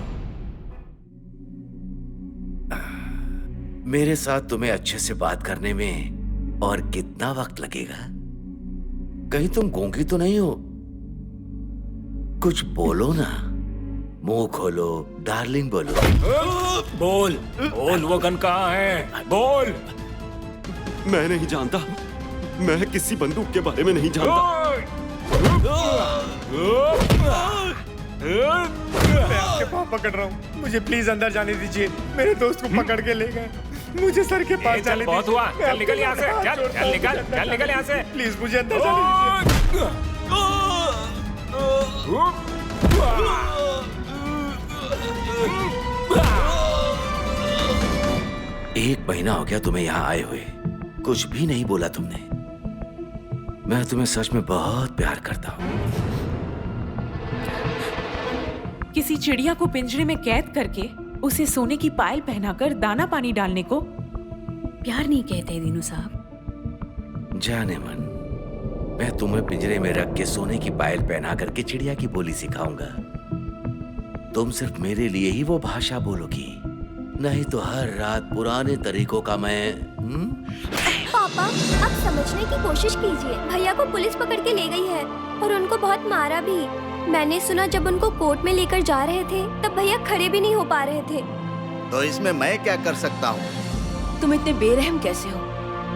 मेरे साथ तुम्हें अच्छे से बात करने में और कितना वक्त लगेगा? कहीं तुम गूंगी तो नहीं हो? कुछ बोलो ना, मुंह खोलो, डार्लिंग बोलो। बोल, बोल, वो गन कहाँ है? बोल। मैं नहीं जानता। मैं किसी बंदूक के बारे में नहीं जानता। मैं आपके पाँव पकड़ रहा हूँ, मुझे प्लीज अंदर जाने दीजिए। मेरे दोस्त को पकड़ के ले गए। मुझे सर के पास जाने बहुत दीजिए। हुआ। चल निकल यहाँ से। चल, चल निकल, चल निकल यहाँ से। प्लीज मुझे अंदर जाने दीजिए। एक महीना हो गया तुम्हें यहाँ आए हुए, कुछ भी नहीं बोला तुमने। मैं तुम्हें सच में बहुत प्यार करता हूँ। किसी चिड़िया को पिंजरे में कैद करके उसे सोने की पायल पहनाकर दाना पानी डालने को प्यार नहीं कहते दीनू साहब। जाने मन, मैं तुम्हें पिंजरे में रख के सोने की पायल पहना करके चिड़िया की बोली सिखाऊंगा। तुम सिर्फ मेरे लिए ही वो भाषा बोलोगी, नहीं तो हर रात पुराने तरीकों का मैं पापा, आप समझने की कोशिश कीजिए। भैया को पुलिस पकड़ के ले गई है और उनको बहुत मारा भी। मैंने सुना जब उनको कोर्ट में लेकर जा रहे थे तब भैया खड़े भी नहीं हो पा रहे थे। तो इसमें मैं क्या कर सकता हूँ? तुम इतने बेरहम कैसे हो?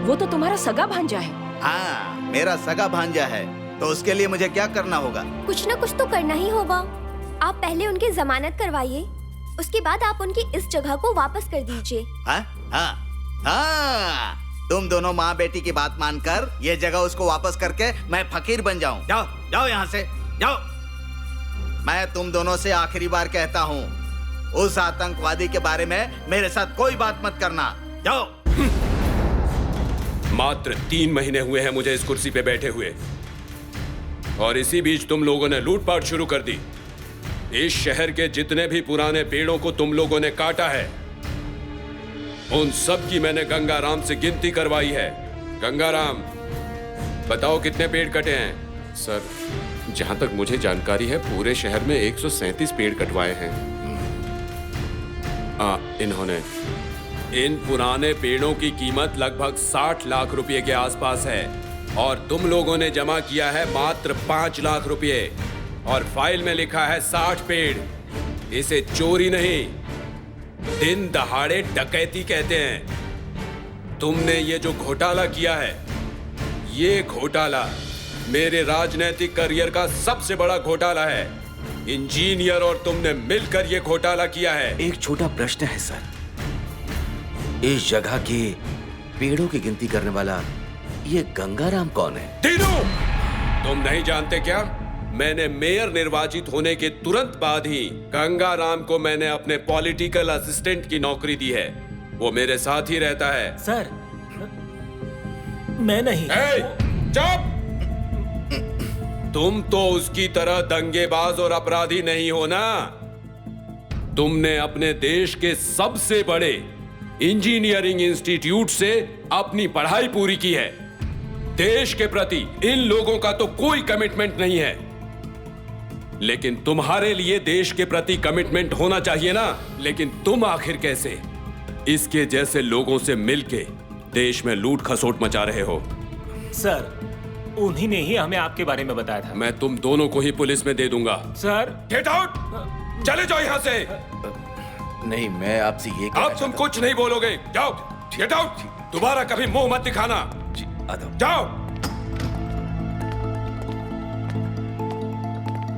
वो तो तुम्हारा सगा भांजा है। हाँ, मेरा सगा भांजा है, तो उसके लिए मुझे क्या करना होगा? कुछ न कुछ तो करना ही होगा। आप पहले उनकी जमानत करवाइए, उसके बाद आप उनकी इस जगह को वापस कर दीजिए। हाँ, हाँ, हाँ। तुम दोनों माँ बेटी की बात मानकर ये जगह उसको वापस करके मैं फकीर बन जाऊं। जाओ, जाओ यहाँ से, जाओ। मैं तुम दोनों से आखिरी बार कहता हूँ, उस आतंकवादी के बारे में मेरे साथ कोई बात मत करना। जाओ। मात्र 3 महीने हुए हैं मुझे इस कुर्सी पे बैठे हुए, और इसी बीच तुम लोगों ने लूटपाट शुरू कर दी। इस शहर के जितने भी पुराने पेड़ों को तुम लोगों ने काटा है, उन सब की मैंने गंगाराम से गिनती करवाई है। गंगाराम, बताओ कितने पेड़ कटे हैं? सर, जहां तक मुझे जानकारी है पूरे शहर में 137 पेड़ कटवाए हैं। इन्होंने इन पुराने पेड़ों की कीमत लगभग 60 लाख रुपए के आसपास है और तुम लोगों ने जमा किया है मात्र 5 लाख रुपए और फाइल में लिखा है 60 पेड़। इसे चोरी नहीं, दिन दहाड़े डकैती कहते हैं। तुमने ये जो घोटाला किया है, ये घोटाला मेरे राजनीतिक करियर का सबसे बड़ा घोटाला है। इंजीनियर और तुमने मिलकर ये घोटाला किया है। एक छोटा प्रश्न है सर, इस जगह के पेड़ों की गिनती करने वाला ये गंगाराम कौन है? तीनों तुम नहीं जानते क्या? मैंने मेयर निर्वाचित होने के तुरंत बाद ही गंगाराम को मैंने अपने पॉलिटिकल असिस्टेंट की नौकरी दी है। वो मेरे साथ ही रहता है। सर, मैं नहीं। चुप! तुम तो उसकी तरह दंगेबाज और अपराधी नहीं हो ना। तुमने अपने देश के सबसे बड़े इंजीनियरिंग इंस्टीट्यूट से अपनी पढ़ाई पूरी की है। देश के प्रति इन लोगों का तो कोई कमिटमेंट नहीं है, लेकिन तुम्हारे लिए देश के प्रति कमिटमेंट होना चाहिए ना। लेकिन तुम आखिर कैसे इसके जैसे लोगों से मिलके देश में लूट खसोट मचा रहे हो? सर, उन्हीं ने ही हमें आपके बारे में बताया था। मैं तुम दोनों को ही पुलिस में दे दूंगा। Sir, get out! चले जाओ यहाँ से। नहीं, मैं आपसे ये अब तुम कुछ नहीं बोलोगे। जाओ, गेट आउट! दोबारा कभी मुंह मत दिखाना। जाओ।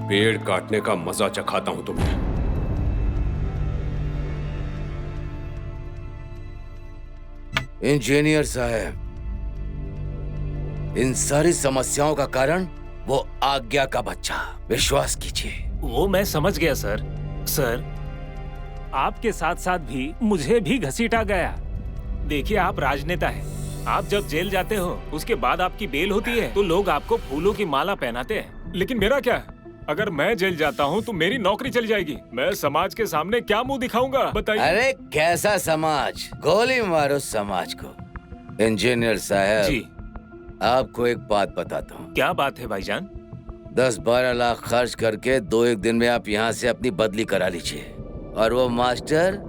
पेड़ काटने का मजा चखाता हूं तुम्हें। इंजीनियर साहब, इन सारी समस्याओं का कारण वो आज्ञा का बच्चा। विश्वास कीजिए। वो मैं समझ गया सर। सर, आपके साथ साथ भी मुझे भी घसीटा गया। देखिए, आप राजनेता हैं। आप जब जेल जाते हो उसके बाद आपकी बेल होती है तो लोग आपको फूलों की माला पहनाते हैं। लेकिन मेरा क्या? अगर मैं जेल जाता हूँ तो मेरी नौकरी चली जाएगी। मैं समाज के सामने क्या मुंह दिखाऊंगा, बताइए? अरे कैसा समाज? गोली मारो समाज को। इंजीनियर साहब जी, आपको एक बात बताता हूँ। क्या बात है भाईजान? 10-12 लाख खर्च करके 2-1 दिन में आप यहाँ से अपनी बदली करा लीजिए। और वो मास्टर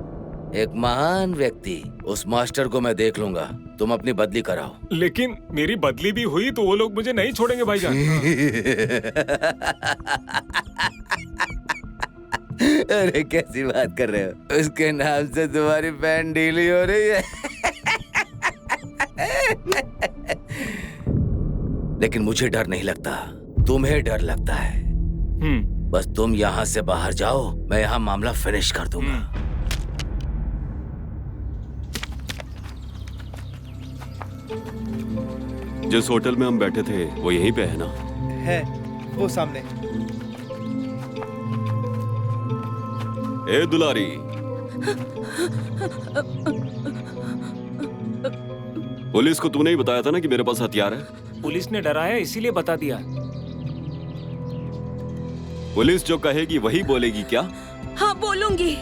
एक महान व्यक्ति, उस मास्टर को मैं देख लूंगा। तुम अपनी बदली कराओ। लेकिन मेरी बदली भी हुई तो वो लोग मुझे नहीं छोड़ेंगे भाईजान। अरे कैसी बात कर रहे हो? उसके नाम से तुम्हारी पैंट ढीली हो रही है। लेकिन मुझे डर नहीं लगता, तुम्हें डर लगता है। बस तुम यहाँ से बाहर जाओ, मैं यहाँ मामला फिनिश कर दूंगा। जिस होटल में हम बैठे थे वो यहीं पे है ना? है, वो सामने। ए दुलारी, पुलिस को तूने ही बताया था ना कि मेरे पास हथियार है? पुलिस ने डराया इसीलिए बता दिया। पुलिस जो कहेगी वही बोलेगी क्या? हाँ, बोलूंगी।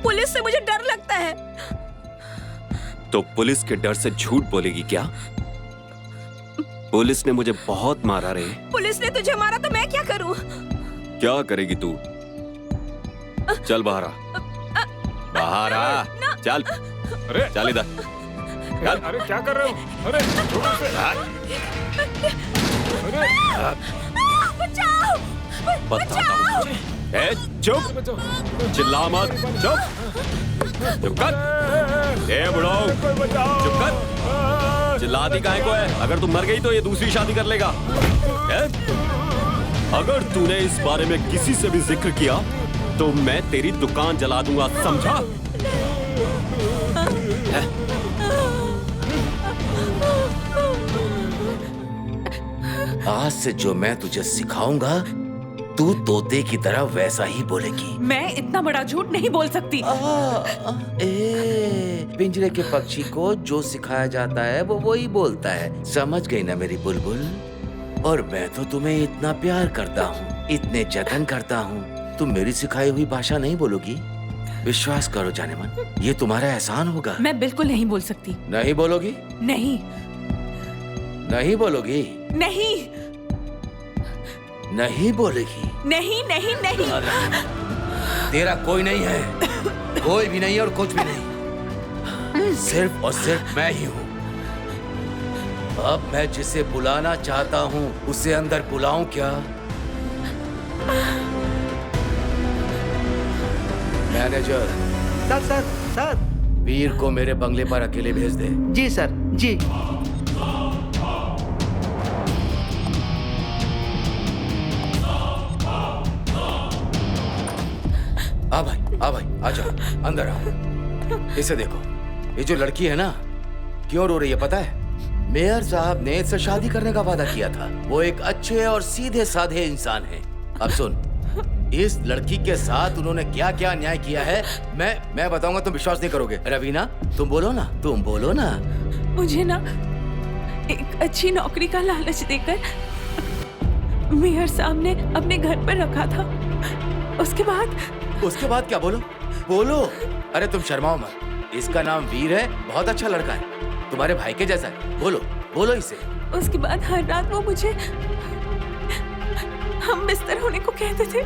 पुलिस से मुझे डर लगता है। तो पुलिस के डर से झूठ बोलेगी क्या? पुलिस ने मुझे बहुत मारा रे। पुलिस ने तुझे मारा तो मैं क्या करूं? क्या करेगी तू? चल बाहर आ। बाहर आ। चल। अरे चल इधर। चल। अरे क्या कर रहे हो? अरे छोड़ो इसे। बचाओ! बताता हूँ तुझे। ए, चुप! चिल्ला मत। चुप कर। ए बुढ़ाओ, चुप कर। चिल्लाती काहे को है? अगर तू मर गई तो ये दूसरी शादी कर लेगा। अगर तूने इस बारे में किसी से भी जिक्र किया तो मैं तेरी दुकान जला दूंगा, समझा? आज से जो मैं तुझे सिखाऊंगा तू तोते की तरह वैसा ही बोलेगी। मैं इतना बड़ा झूठ नहीं बोल सकती। पिंजरे के पक्षी को जो सिखाया जाता है वो वही बोलता है। समझ गई ना मेरी बुलबुल? और मैं तो तुम्हें इतना प्यार करता हूँ, इतने जतन करता हूँ, तुम मेरी सिखाई हुई भाषा नहीं बोलोगी? विश्वास करो जाने मन, ये तुम्हारा एहसान होगा। मैं बिल्कुल नहीं बोल सकती। नहीं बोलोगी? नहीं नहीं बोलोगी? नहीं नहीं बोलेगी? नहीं नहीं नहीं। तेरा कोई नहीं है, कोई भी नहीं है और कुछ भी नहीं, सिर्फ और सिर्फ मैं ही हूँ। अब मैं जिसे बुलाना चाहता हूँ उसे अंदर बुलाऊं क्या? मैनेजर। सर। वीर को मेरे बंगले पर अकेले भेज दे। जी सर, जी। आ भाई आ जाओ, अंदर आओ। इसे देखो, ये जो लड़की है ना, क्यों रो रही है पता है? मेयर साहब ने इससे शादी करने का वादा किया था। वो एक अच्छे और सीधे साधे इंसान है। अब सुन, इस लड़की के साथ उन्होंने क्या क्या अन्याय किया है मैं बताऊंगा, तुम विश्वास नहीं करोगे। रवीना, तुम बोलो ना। मुझे ना एक अच्छी नौकरी का लालच देकर मेयर साहब ने अपने घर पर रखा था। उसके बाद क्या? बोलो। अरे तुम शर्माओ मत, इसका नाम वीर है, बहुत अच्छा लड़का है, तुम्हारे भाई के जैसा है। बोलो इसे। उसके बाद हर रात वो मुझे हम बिस्तर होने को कहते थे।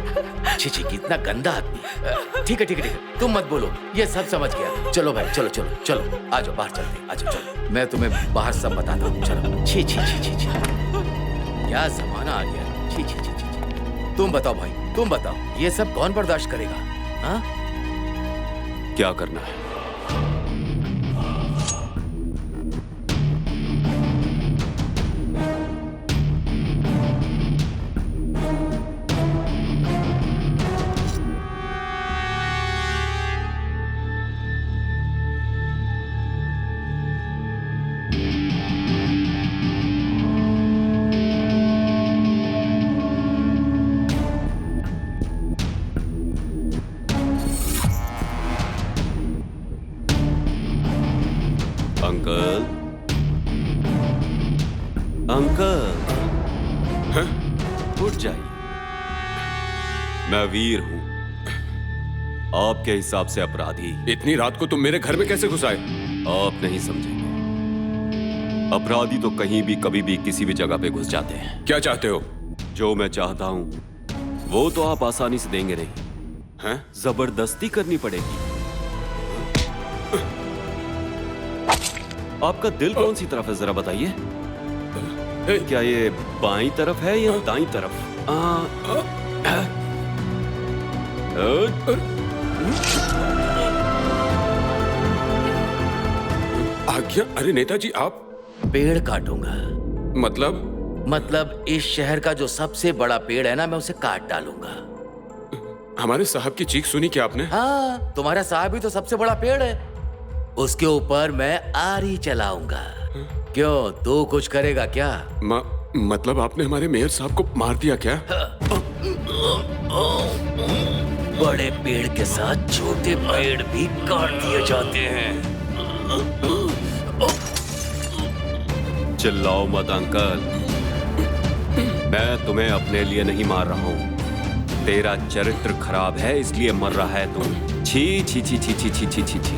छी, कितना गंदा आदमी। ठीक है, तुम मत बोलो, ये सब समझ गया। चलो भाई, चलो, आ जाओ, बाहर चलते। आ जाओ, चलो, मैं तुम्हें बाहर सब बताता हूँ। चलो। छी, क्या जमाना आ गया। छी। तुम बताओ भाई, ये सब कौन बर्दाश्त करेगा? हाँ? क्या करना है? अंकल, उठ जाइए। मैं वीर हूं, आपके हिसाब से अपराधी। इतनी रात को तुम मेरे घर में कैसे घुस आए? आप नहीं समझेंगे। अपराधी तो कहीं भी कभी भी किसी भी जगह पे घुस जाते हैं। क्या चाहते हो? जो मैं चाहता हूं वो तो आप आसानी से देंगे नहीं, हैं? जबरदस्ती करनी पड़ेगी। आपका दिल कौन सी तरफ है जरा बताइए। क्या ये बाईं तरफ है या दाईं तरफ? आज्ञा? अरे नेताजी, आप? पेड़ काटूंगा। मतलब इस शहर का जो सबसे बड़ा पेड़ है ना, मैं उसे काट डालूंगा। हमारे साहब की चीख सुनी क्या आपने? हाँ, तुम्हारा साहब ही तो सबसे बड़ा पेड़ है। उसके ऊपर मैं आरी चलाऊंगा। क्यों, तू कुछ करेगा क्या? मतलब आपने हमारे मेयर साहब को मार दिया क्या? बड़े पेड़ के साथ छोटे पेड़ भी काट दिए जाते हैं। चिल्लाओ मत अंकल, मैं तुम्हें अपने लिए नहीं मार रहा हूं। तेरा चरित्र खराब है इसलिए मर रहा है तू। छी छी छी छी छी छी छी छी छी।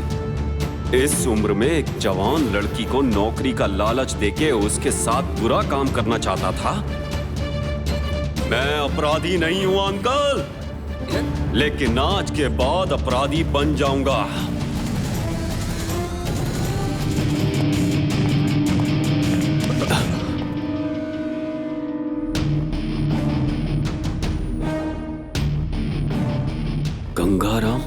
इस उम्र में एक जवान लड़की को नौकरी का लालच देके उसके साथ बुरा काम करना चाहता था। मैं अपराधी नहीं हूं अंकल, लेकिन आज के बाद अपराधी बन जाऊंगा। गंगाराम,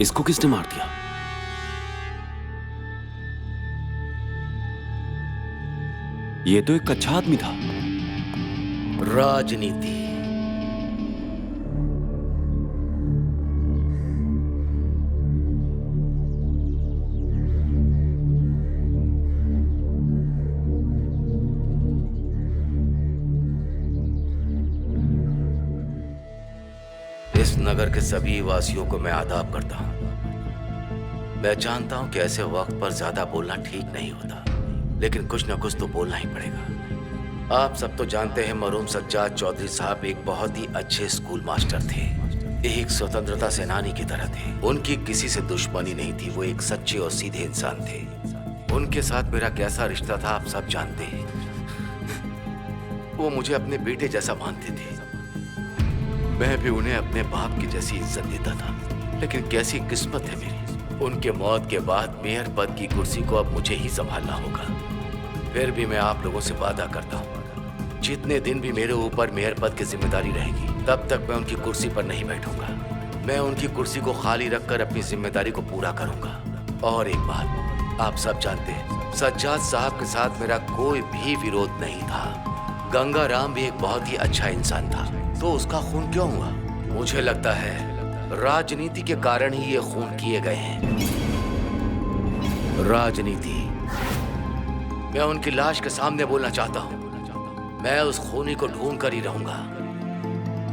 इसको किसने मार दिया? ये तो एक अच्छा आदमी था। राजनीति। इस नगर के सभी वासियों को मैं आदाब करता हूं। मैं जानता हूं कि ऐसे वक्त पर ज्यादा बोलना ठीक नहीं होता, लेकिन कुछ न कुछ तो बोलना ही पड़ेगा। आप सब तो जानते हैं मरहूम सज्जाद चौधरी साहब एक बहुत ही अच्छे स्कूल मास्टर थे। एक स्वतंत्रता सेनानी की तरह थे। उनकी किसी से दुश्मनी नहीं थी। वो एक सच्चे और सीधे इंसान थे। उनके साथ मेरा कैसा रिश्ता था आप सब जानते हैं। वो मुझे अपने बेटे जैसा मानते थे। मैं भी उन्हें अपने बाप की जैसी इज्जत देता था। लेकिन कैसी किस्मत है मेरी, उनके मौत के बाद मेयर पद की कुर्सी को अब मुझे ही संभालना होगा। फिर भी मैं आप लोगों से वादा करता हूँ, जितने दिन भी मेरे ऊपर मेयर पद की जिम्मेदारी रहेगी, तब तक मैं उनकी कुर्सी पर नहीं बैठूंगा। मैं उनकी कुर्सी को खाली रखकर अपनी जिम्मेदारी को पूरा करूंगा। और एक बात आप सब जानते हैं, सज्जाद साहब के साथ मेरा कोई भी विरोध नहीं था। गंगा राम भी एक बहुत ही अच्छा इंसान था, तो उसका खून क्यों हुआ? मुझे लगता है राजनीति के कारण ही ये खून किए गए हैं। राजनीति। मैं उनकी लाश के सामने बोलना चाहता हूँ, मैं उस खूनी को ढूंढ कर ही रहूंगा।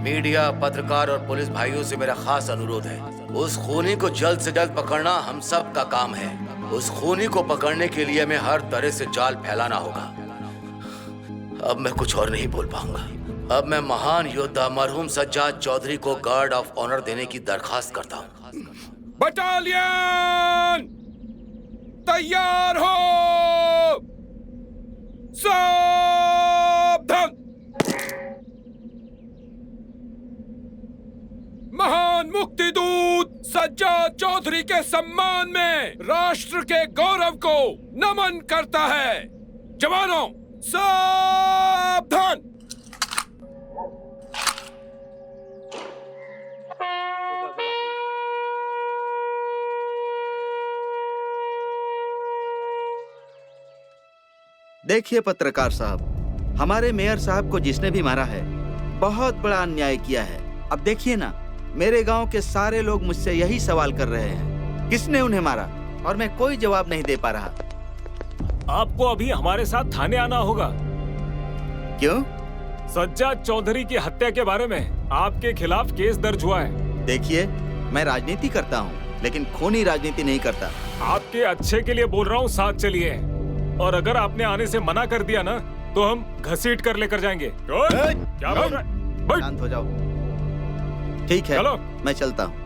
मीडिया, पत्रकार और पुलिस भाइयों से मेरा खास अनुरोध है, उस खूनी को जल्द से जल्द पकड़ना हम सब का काम है। उस खूनी को पकड़ने के लिए हमें हर तरह से जाल फैलाना होगा। अब मैं कुछ और नहीं बोल पाऊंगा। अब मैं महान योद्धा मरहूम सज्जाद चौधरी को गार्ड ऑफ ऑनर देने की दरखास्त करता हूँ। बटालियन तैयार हो, सावधान। महान मुक्तिदूत सज्जाद चौधरी के सम्मान में राष्ट्र के गौरव को नमन करता है। जवानों सावधान। देखिए पत्रकार साहब, हमारे मेयर साहब को जिसने भी मारा है बहुत बड़ा अन्याय किया है। अब देखिए ना, मेरे गांव के सारे लोग मुझसे यही सवाल कर रहे हैं, किसने उन्हें मारा, और मैं कोई जवाब नहीं दे पा रहा। आपको अभी हमारे साथ थाने आना होगा। क्यों? सज्जाद चौधरी की हत्या के बारे में आपके खिलाफ केस दर्ज हुआ है। देखिए, मैं राजनीति करता हूँ, लेकिन खूनी राजनीति नहीं करता। आपके अच्छे के लिए बोल रहा हूँ, साथ चलिए। और अगर आपने आने से मना कर दिया ना, तो हम घसीट कर लेकर जाएंगे। क्या बोल रहा है? शांत हो जाओ। ठीक है, चलो। मैं चलता हूँ।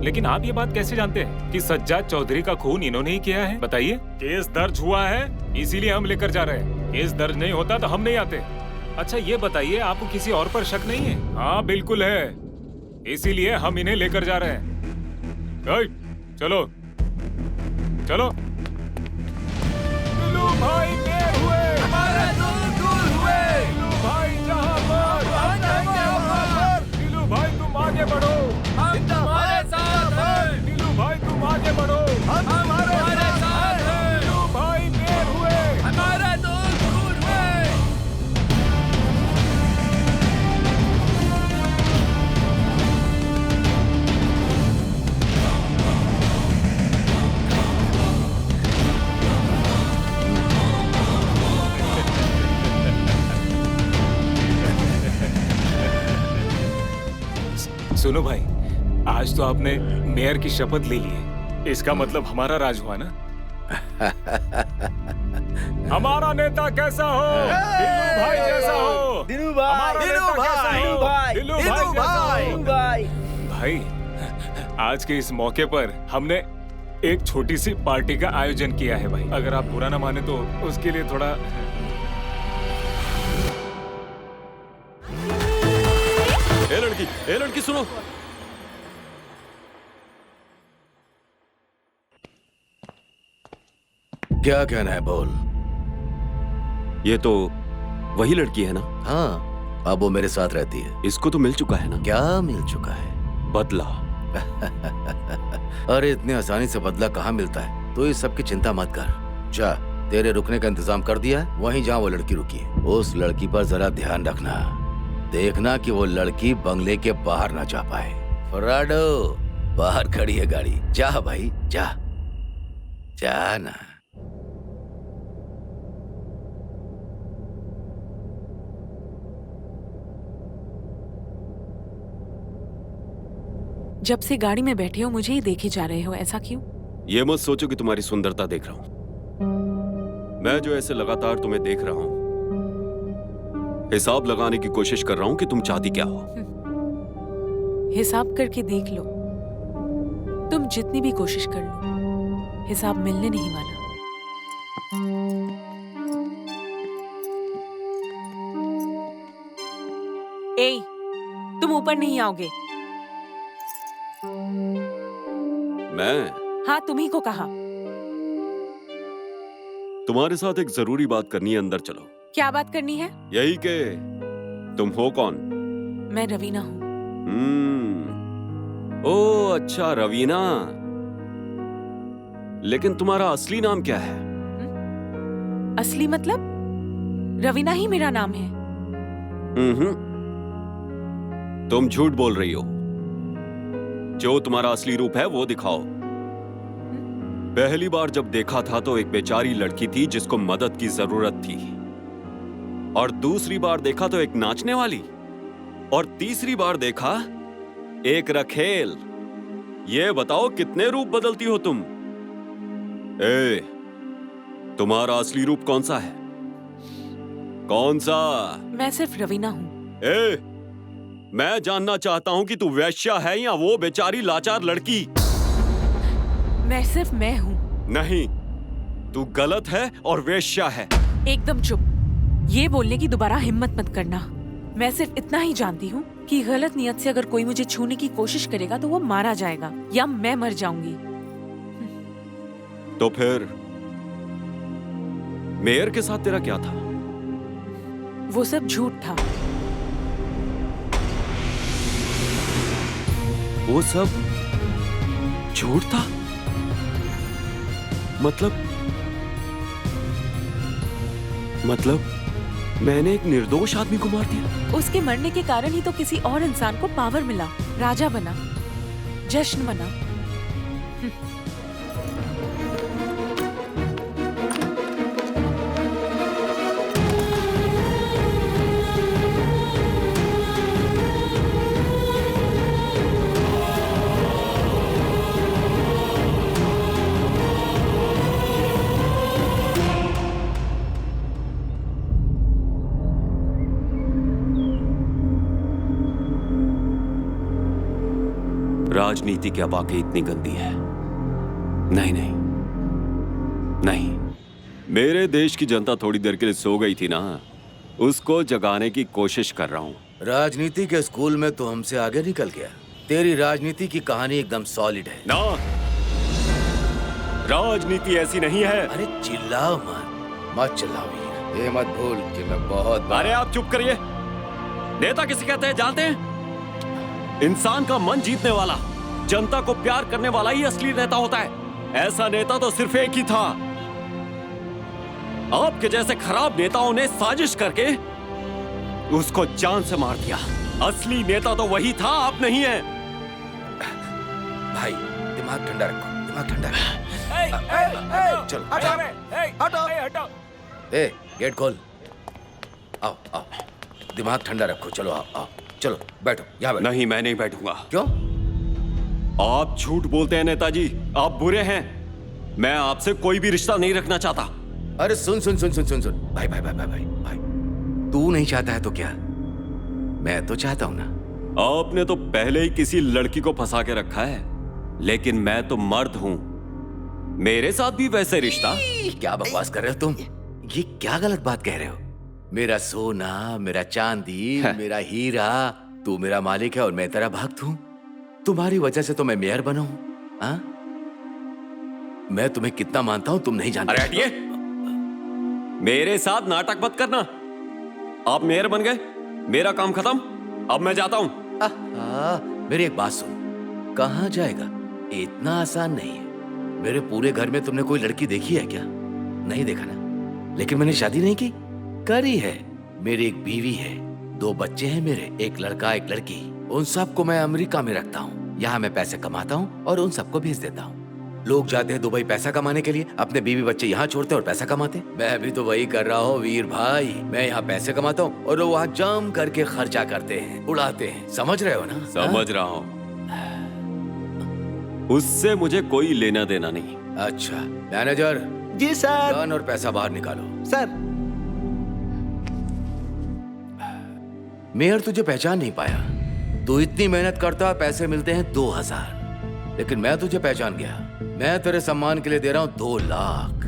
लेकिन आप ये बात कैसे जानते हैं कि सज्जाद चौधरी का खून इन्होंने ही किया है? बताइए। केस दर्ज हुआ है, इसीलिए हम लेकर जा रहे हैं। केस दर्ज नहीं होता तो हम नहीं आते। अच्छा ये बताइए, आपको किसी और पर शक नहीं है? हाँ बिल्कुल है, इसीलिए हम इन्हें लेकर जा रहे हैं। चलो चलो। भाई मेर हुए, हमारे दूर हुए। भाई जहाँ पर, नीलू भाई तुम आगे बढ़ो, हम तुम्हारे साथ हैं। नीलू भाई तुम आगे बढ़ो, हम तुम्हारे साथ हैं। नीलू भाई मेर हुए, हमारे दूर हुए। सुनो भाई, आज तो आपने मेयर की शपथ ले ली है, इसका मतलब हमारा राज हुआ ना? हमारा नेता कैसा हो? दिलू भाई जैसा हो। दिलू भाई, दिलू भाई, दिलू भाई। भाई, आज के इस मौके पर हमने एक छोटी सी पार्टी का आयोजन किया है भाई। अगर आप बुरा ना माने तो उसके लिए थोड़ा। ए लड़की सुनो। क्या कहना है बोल। ये तो वही लड़की है ना? हाँ, अब वो मेरे साथ रहती है। इसको तो मिल चुका है ना? क्या मिल चुका है? बदला। अरे इतनी आसानी से बदला कहाँ मिलता है, तो इस सब की चिंता मत कर। जा, तेरे रुकने का इंतजाम कर दिया है, वहीं जहाँ वो लड़की रुकी है। उस लड़की पर जरा ध्यान रखना, देखना कि वो लड़की बंगले के बाहर ना जा पाए। फराडो, बाहर खड़ी है गाड़ी, जा भाई जा, जा ना। जब से गाड़ी में बैठे हो मुझे ही देखे जा रहे हो, ऐसा क्यों? ये मत सोचो कि तुम्हारी सुंदरता देख रहा हूं। मैं जो ऐसे लगातार तुम्हें देख रहा हूं, हिसाब लगाने की कोशिश कर रहा हूं कि तुम चाहती क्या हो। हिसाब करके देख लो, तुम जितनी भी कोशिश कर लो हिसाब मिलने नहीं वाला। ए, तुम ऊपर नहीं आओगे। मैं हाँ, तुम्ही को कहा। तुम्हारे साथ एक जरूरी बात करनी है, अंदर चलो। क्या बात करनी है? यही के तुम हो कौन? मैं रवीना हूँ। ओ अच्छा, रवीना। लेकिन तुम्हारा असली नाम क्या है? असली मतलब? रवीना ही मेरा नाम है। तुम झूठ बोल रही हो। जो तुम्हारा असली रूप है वो दिखाओ। पहली बार जब देखा था तो एक बेचारी लड़की थी जिसको मदद की जरूरत थी, और दूसरी बार देखा तो एक नाचने वाली, और तीसरी बार देखा एक रखेल। ये बताओ कितने रूप बदलती हो तुम? तुम्हारा असली रूप कौन सा है? कौन सा? मैं सिर्फ रवीना हूँ। मैं जानना चाहता हूँ कि तू वैश्या है या वो बेचारी लाचार लड़की। मैं सिर्फ मैं हूँ। नहीं, तू गलत है और वेश्या है। एकदम चुप। ये बोलने की दोबारा हिम्मत मत करना। मैं सिर्फ इतना ही जानती हूँ कि गलत नियत से अगर कोई मुझे छूने की कोशिश करेगा तो वो मारा जाएगा या मैं मर जाऊंगी। तो फिर मेयर के साथ तेरा क्या था? वो सब झूठ था। वो सब झूठ था? मतलब मैंने एक निर्दोष आदमी को मार दिया? उसके मरने के कारण ही तो किसी और इंसान को पावर मिला, राजा बना, जश्न मना। राजनीति क्या वाकई इतनी गंदी है? नहीं नहीं नहीं। मेरे देश की जनता थोड़ी देर के लिए सो गई थी ना, उसको जगाने की कोशिश कर रहा हूँ। राजनीति के स्कूल में तो हमसे आगे निकल गया। तेरी राजनीति की कहानी एकदम सॉलिड है ना। राजनीति ऐसी नहीं है। अरे चिल्लाओ मत चिल्लाओ वीर। ये मत भूल कि मैं बहुत। अरे आप चुप करिए। नेता किसे कहते हैं जानते हैं? इंसान का मन जीतने वाला, जनता को प्यार करने वाला ही असली नेता होता है। ऐसा नेता तो सिर्फ एक ही था। आपके जैसे खराब नेताओं ने साजिश करके उसको जान से मार दिया। असली नेता तो वही था, आप नहीं है। भाई दिमाग ठंडा रखो, दिमाग ठंडा रखो। चलो हटो। ए गेट खोल। आओ आओ, दिमाग ठंडा रखो। चलो आओ आओ, चलो बैठो यहाँ बैठो। नहीं, मैं नहीं बैठूंगा। क्यों? आप झूठ बोलते हैं नेताजी, आप बुरे हैं। मैं आपसे कोई भी रिश्ता नहीं रखना चाहता। अरे सुन सुन सुन सुन सुन सुन भाई भाई भाई भाई भाई भाई, तू नहीं चाहता है तो क्या, मैं तो चाहता हूं ना। आपने तो पहले ही किसी लड़की को फंसा के रखा है, लेकिन मैं तो मर्द हूं। मेरे साथ भी वैसे रिश्ता। क्या बकवास कर रहे हो तुम? ये क्या गलत बात कह रहे हो? मेरा सोना, मेरा चांदी, मेरा हीरा, तू मेरा मालिक है और मैं तेरा भक्त हूं। तुम्हारी वजह से तो मैं मेयर बना हूं। हाँ? मैं तुम्हें कितना मानता हूं तुम नहीं जानते। अरे हटिए, मेरे साथ नाटक मत करना। आप मेयर बन गए, मेरा काम खत्म, अब मैं जाता हूं। मेरी एक बात सुन, कहां जाएगा? इतना आसान नहीं है। मेरे पूरे घर में तुमने कोई लड़की देखी है क्या? नहीं देखा ना। लेकिन मैंने शादी नहीं की, करी है। मेरी एक बीवी है, 2 बच्चे हैं मेरे, एक लड़का एक लड़की। उन सबको मैं अमेरिका में रखता हूँ। यहाँ मैं पैसे कमाता हूँ और उन सबको भेज देता हूँ। लोग जाते हैं दुबई पैसा कमाने के लिए, अपने बीवी बच्चे यहाँ छोड़ते और पैसा कमाते। मैं भी तो वही कर रहा हूँ वीर भाई। मैं यहाँ पैसे कमाता हूँ और वो वहाँ जम करके खर्चा करते हैं, उड़ाते हैं। समझ रहे हो ना? समझ रहा हूँ। उससे मुझे कोई लेना देना नहीं। अच्छा मैनेजर। जी सर। गन और पैसा बाहर निकालो। सर। मेयर तुझे पहचान नहीं पाया। तू इतनी मेहनत करता, पैसे मिलते हैं 2000, लेकिन मैं तुझे पहचान गया। मैं तेरे सम्मान के लिए दे रहा हूं 2 लाख।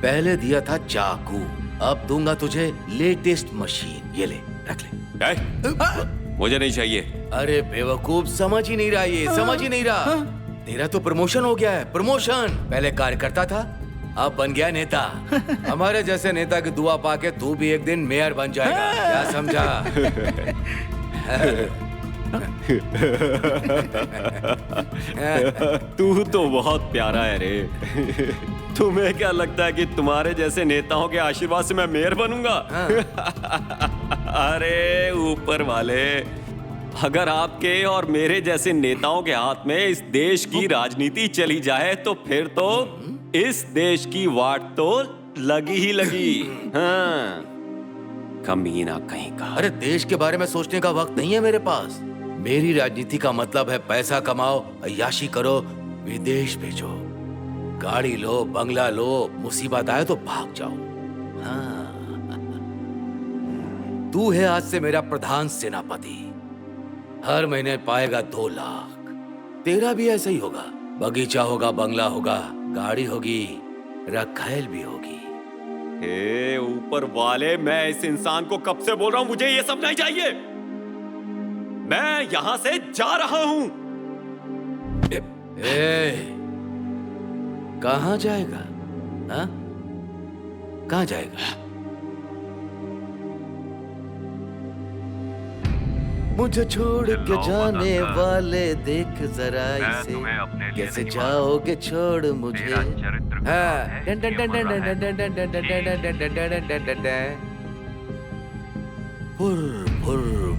पहले दिया था चाकू, अब दूंगा तुझे लेटेस्ट मशीन। ये ले, रख ले। मुझे नहीं चाहिए। अरे बेवकूफ, समझ ही नहीं रहा ये, समझ ही नहीं रहा। तेरा तो प्रमोशन हो गया है, प्रमोशन। पहले कार्यकर्ता था, अब बन गया नेता। हमारे जैसे नेता की दुआ पाके तू भी एक दिन मेयर बन जाएगा, क्या समझा? तू तो बहुत प्यारा है रे। तुम्हें क्या लगता है कि तुम्हारे जैसे नेताओं के आशीर्वाद से मैं मेयर बनूंगा? अरे ऊपर वाले, अगर आपके और मेरे जैसे नेताओं के हाथ में इस देश की राजनीति चली जाए तो फिर तो इस देश की वाट तो लगी ही लगी। हाँ, कमीना कहीं का। अरे देश के बारे में सोचने का वक्त नहीं है मेरे पास। मेरी राजनीति का मतलब है पैसा कमाओ, अय्याशी करो, विदेश भेजो, गाड़ी लो, बंगला लो, मुसीबत आए तो भाग जाओ। हाँ। तू है आज से मेरा प्रधान सेनापति, हर महीने पाएगा 2 लाख। तेरा भी ऐसा ही होगा, बगीचा होगा, बंगला होगा, गाड़ी होगी, रखैल भी होगी। ए ऊपर वाले, मैं इस इंसान को कब से बोल रहा हूं, मुझे ये सब नहीं चाहिए। मैं यहां से जा रहा हूं। कहां जाएगा? हाँ? कहां जाएगा? मुझे छोड़ के जाने वाले, देख जरा इसे, कैसे जाओगे छोड़ मुझे। फुर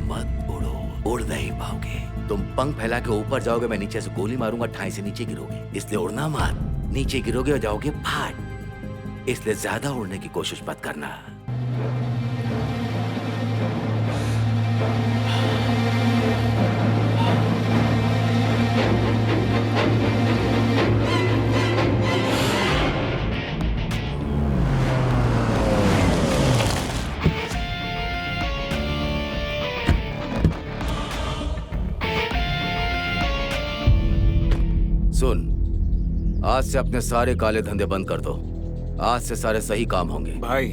मत उड़ो, उड़ नहीं पाओगे। तुम पंख फैला के ऊपर जाओगे, मैं नीचे से गोली मारूंगा, ठाई से नीचे गिरोगे। इसलिए उड़ना मत, नीचे गिरोगे और जाओगे फाट। इसलिए ज्यादा उड़ने की कोशिश मत करना। सुन, आज से अपने सारे काले धंधे बंद कर दो। आज से सारे सही काम होंगे। भाई,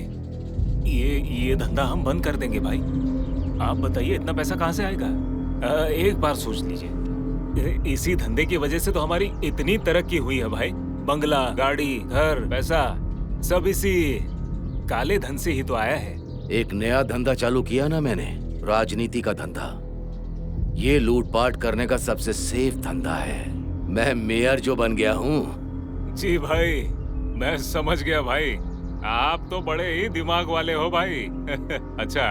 ये धंधा हम बंद कर देंगे भाई। आप बताइए इतना पैसा कहाँ से आएगा? एक बार सोच लीजिए, इसी धंधे की वजह से तो हमारी इतनी तरक्की हुई है भाई। बंगला, गाड़ी, घर, पैसा सब इसी काले धन से ही तो आया है। एक नया धंधा चालू किया ना मैंने, राजनीति का धंधा। ये लूटपाट करने का सबसे सेफ धंधा है। मैं मेयर जो बन गया हूँ। जी भाई, मैं समझ गया भाई। आप तो बड़े ही दिमाग वाले हो भाई। अच्छा,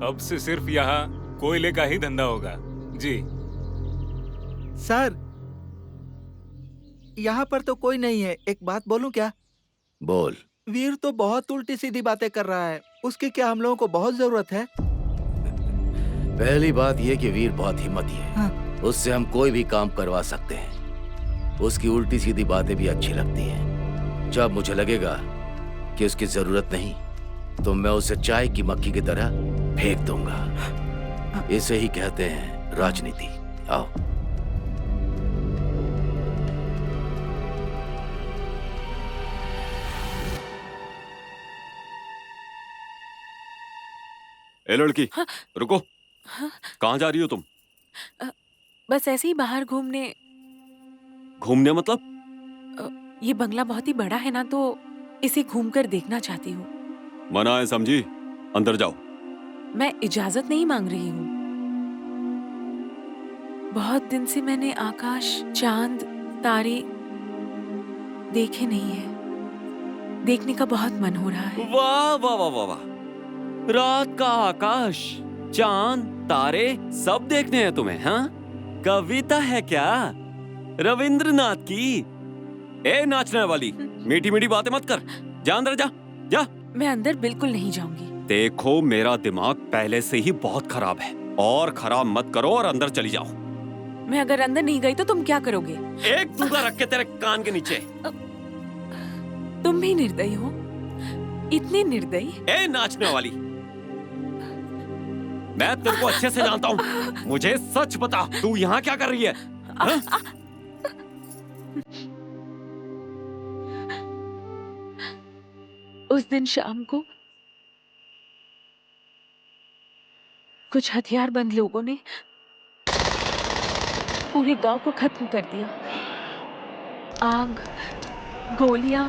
अब से सिर्फ यहाँ कोयले का ही धंधा होगा। जी सर, यहाँ पर तो कोई नहीं है। एक बात बोलूं क्या? बोल। वीर तो बहुत उल्टी सीधी बातें कर रहा है, उसकी क्या हम लोगों को बहुत जरूरत है? पहली बात यह कि वीर बहुत हिम्मती है। हाँ। उससे हम कोई भी काम करवा सकते हैं। उसकी उल्टी सीधी बातें भी अच्छी लगती हैं। जब मुझे लगेगा कि उसकी जरूरत नहीं, तो मैं उसे चाय की मक्खी की तरह फेंक दूंगा। इसे ही कहते हैं राजनीति। आओ। ए लड़की, हाँ? रुको। हाँ? कहाँ जा रही हो तुम? बस ऐसे ही बाहर घूमने। घूमने मतलब? ये बंगला बहुत ही बड़ा है ना, तो इसे घूमकर देखना चाहती हूँ। मना है समझी? अंदर जाओ। मैं इजाजत नहीं मांग रही हूँ। बहुत दिन से मैंने आकाश, चांद, तारे देखे नहीं है। देखने का बहुत मन हो रहा है। वाह वाह वाह वाह वाह! रात का आकाश, चांद, तारे सब देखने हैं तुम्हें? हाँ, कविता है क्या रविंद्रनाथ की? ए नाचने वाली, मीठी मीठी बातें मत कर। जा अंदर, जा जा। मैं अंदर बिल्कुल नहीं जाऊंगी। देखो, मेरा दिमाग पहले से ही बहुत खराब है, और खराब मत करो और अंदर चली जाओ। मैं अगर अंदर नहीं गई तो तुम क्या करोगे? एक दूधा रख के तेरे कान के नीचे। तुम भी निर्दयी हो, इतने निर्दयी। ए नाचने वाली, मैं तेरे को अच्छे से जानता हूँ। मुझे सच बता, तू यहाँ क्या कर रही है? हाँ? उस दिन शाम को कुछ हथियारबंद लोगों ने पूरे गांव को खत्म कर दिया। आग, गोलियां,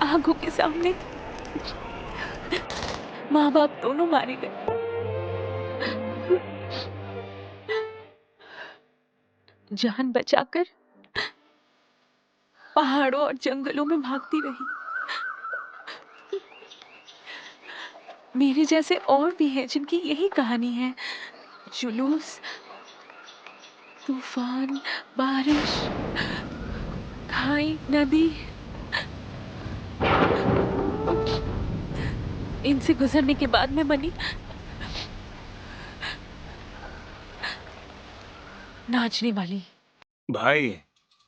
आंखों के सामने माँ बाप दोनों मारे गए। जान बचाकर पहाड़ों और जंगलों में भागती रही। मेरे जैसे और भी हैं जिनकी यही कहानी है। जुलूस, तूफान, बारिश, खाई, नदी, इनसे गुजरने के बाद मैं बनी नाचने वाली। भाई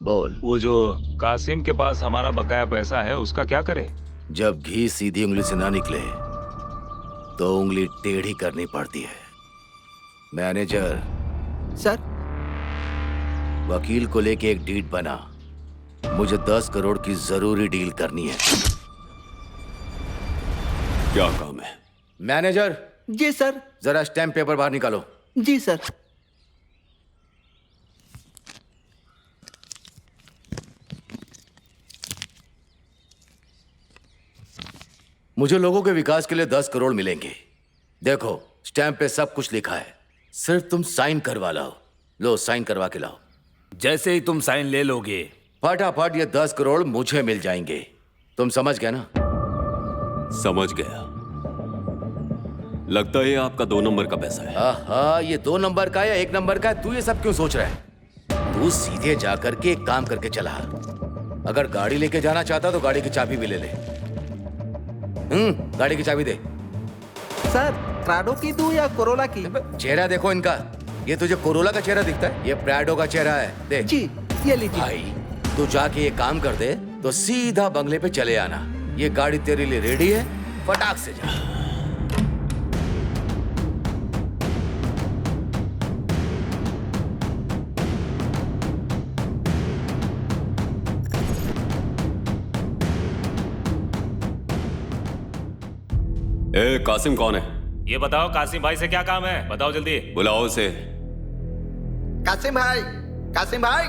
बोल। वो जो कासिम के पास हमारा बकाया पैसा है उसका क्या करे? जब घी सीधी उंगली से ना निकले तो उंगली टेढ़ी करनी पड़ती है। मैनेजर सर, वकील को लेके एक डीड बना। मुझे 10 करोड़ की जरूरी डील करनी है। क्या काम है? मैनेजर। जी सर। जरा स्टैम्प पेपर बाहर निकालो। जी सर। मुझे लोगों के विकास के लिए 10 करोड़ मिलेंगे। देखो स्टैम्प पे सब कुछ लिखा है, सिर्फ तुम साइन करवा लाओ। लो साइन करवा के लाओ। जैसे ही तुम साइन ले लोगे फटाफट ये 10 करोड़ मुझे मिल जाएंगे। तुम समझ गए ना? समझ गया। लगता है ये आपका 2 नंबर का पैसा है। हाँ, ये 2 नंबर का या 1 नंबर का है? तू ये सब क्यों सोच रहा है? तू सीधे जाकर के एक काम करके चला। अगर गाड़ी लेके जाना चाहता तो गाड़ी की चाबी भी ले ले। गाड़ी की चाबी दे। सर, प्राडो की दूं या कोरोला की? चेहरा देखो इनका। ये तुझे कोरोला का चेहरा दिखता है, ये प्राडो का चेहरा है। देख जी, ये लीजिए। भाई तू जाके ये काम कर दे तो सीधा बंगले पे चले आना। ये गाड़ी तेरे लिए रेडी है, फटाक से जा। ए, कासिम कौन है? ये बताओ कासिम भाई से क्या काम है? बताओ जल्दी। बुलाओ उसे। कासिम भाई, कासिम भाई।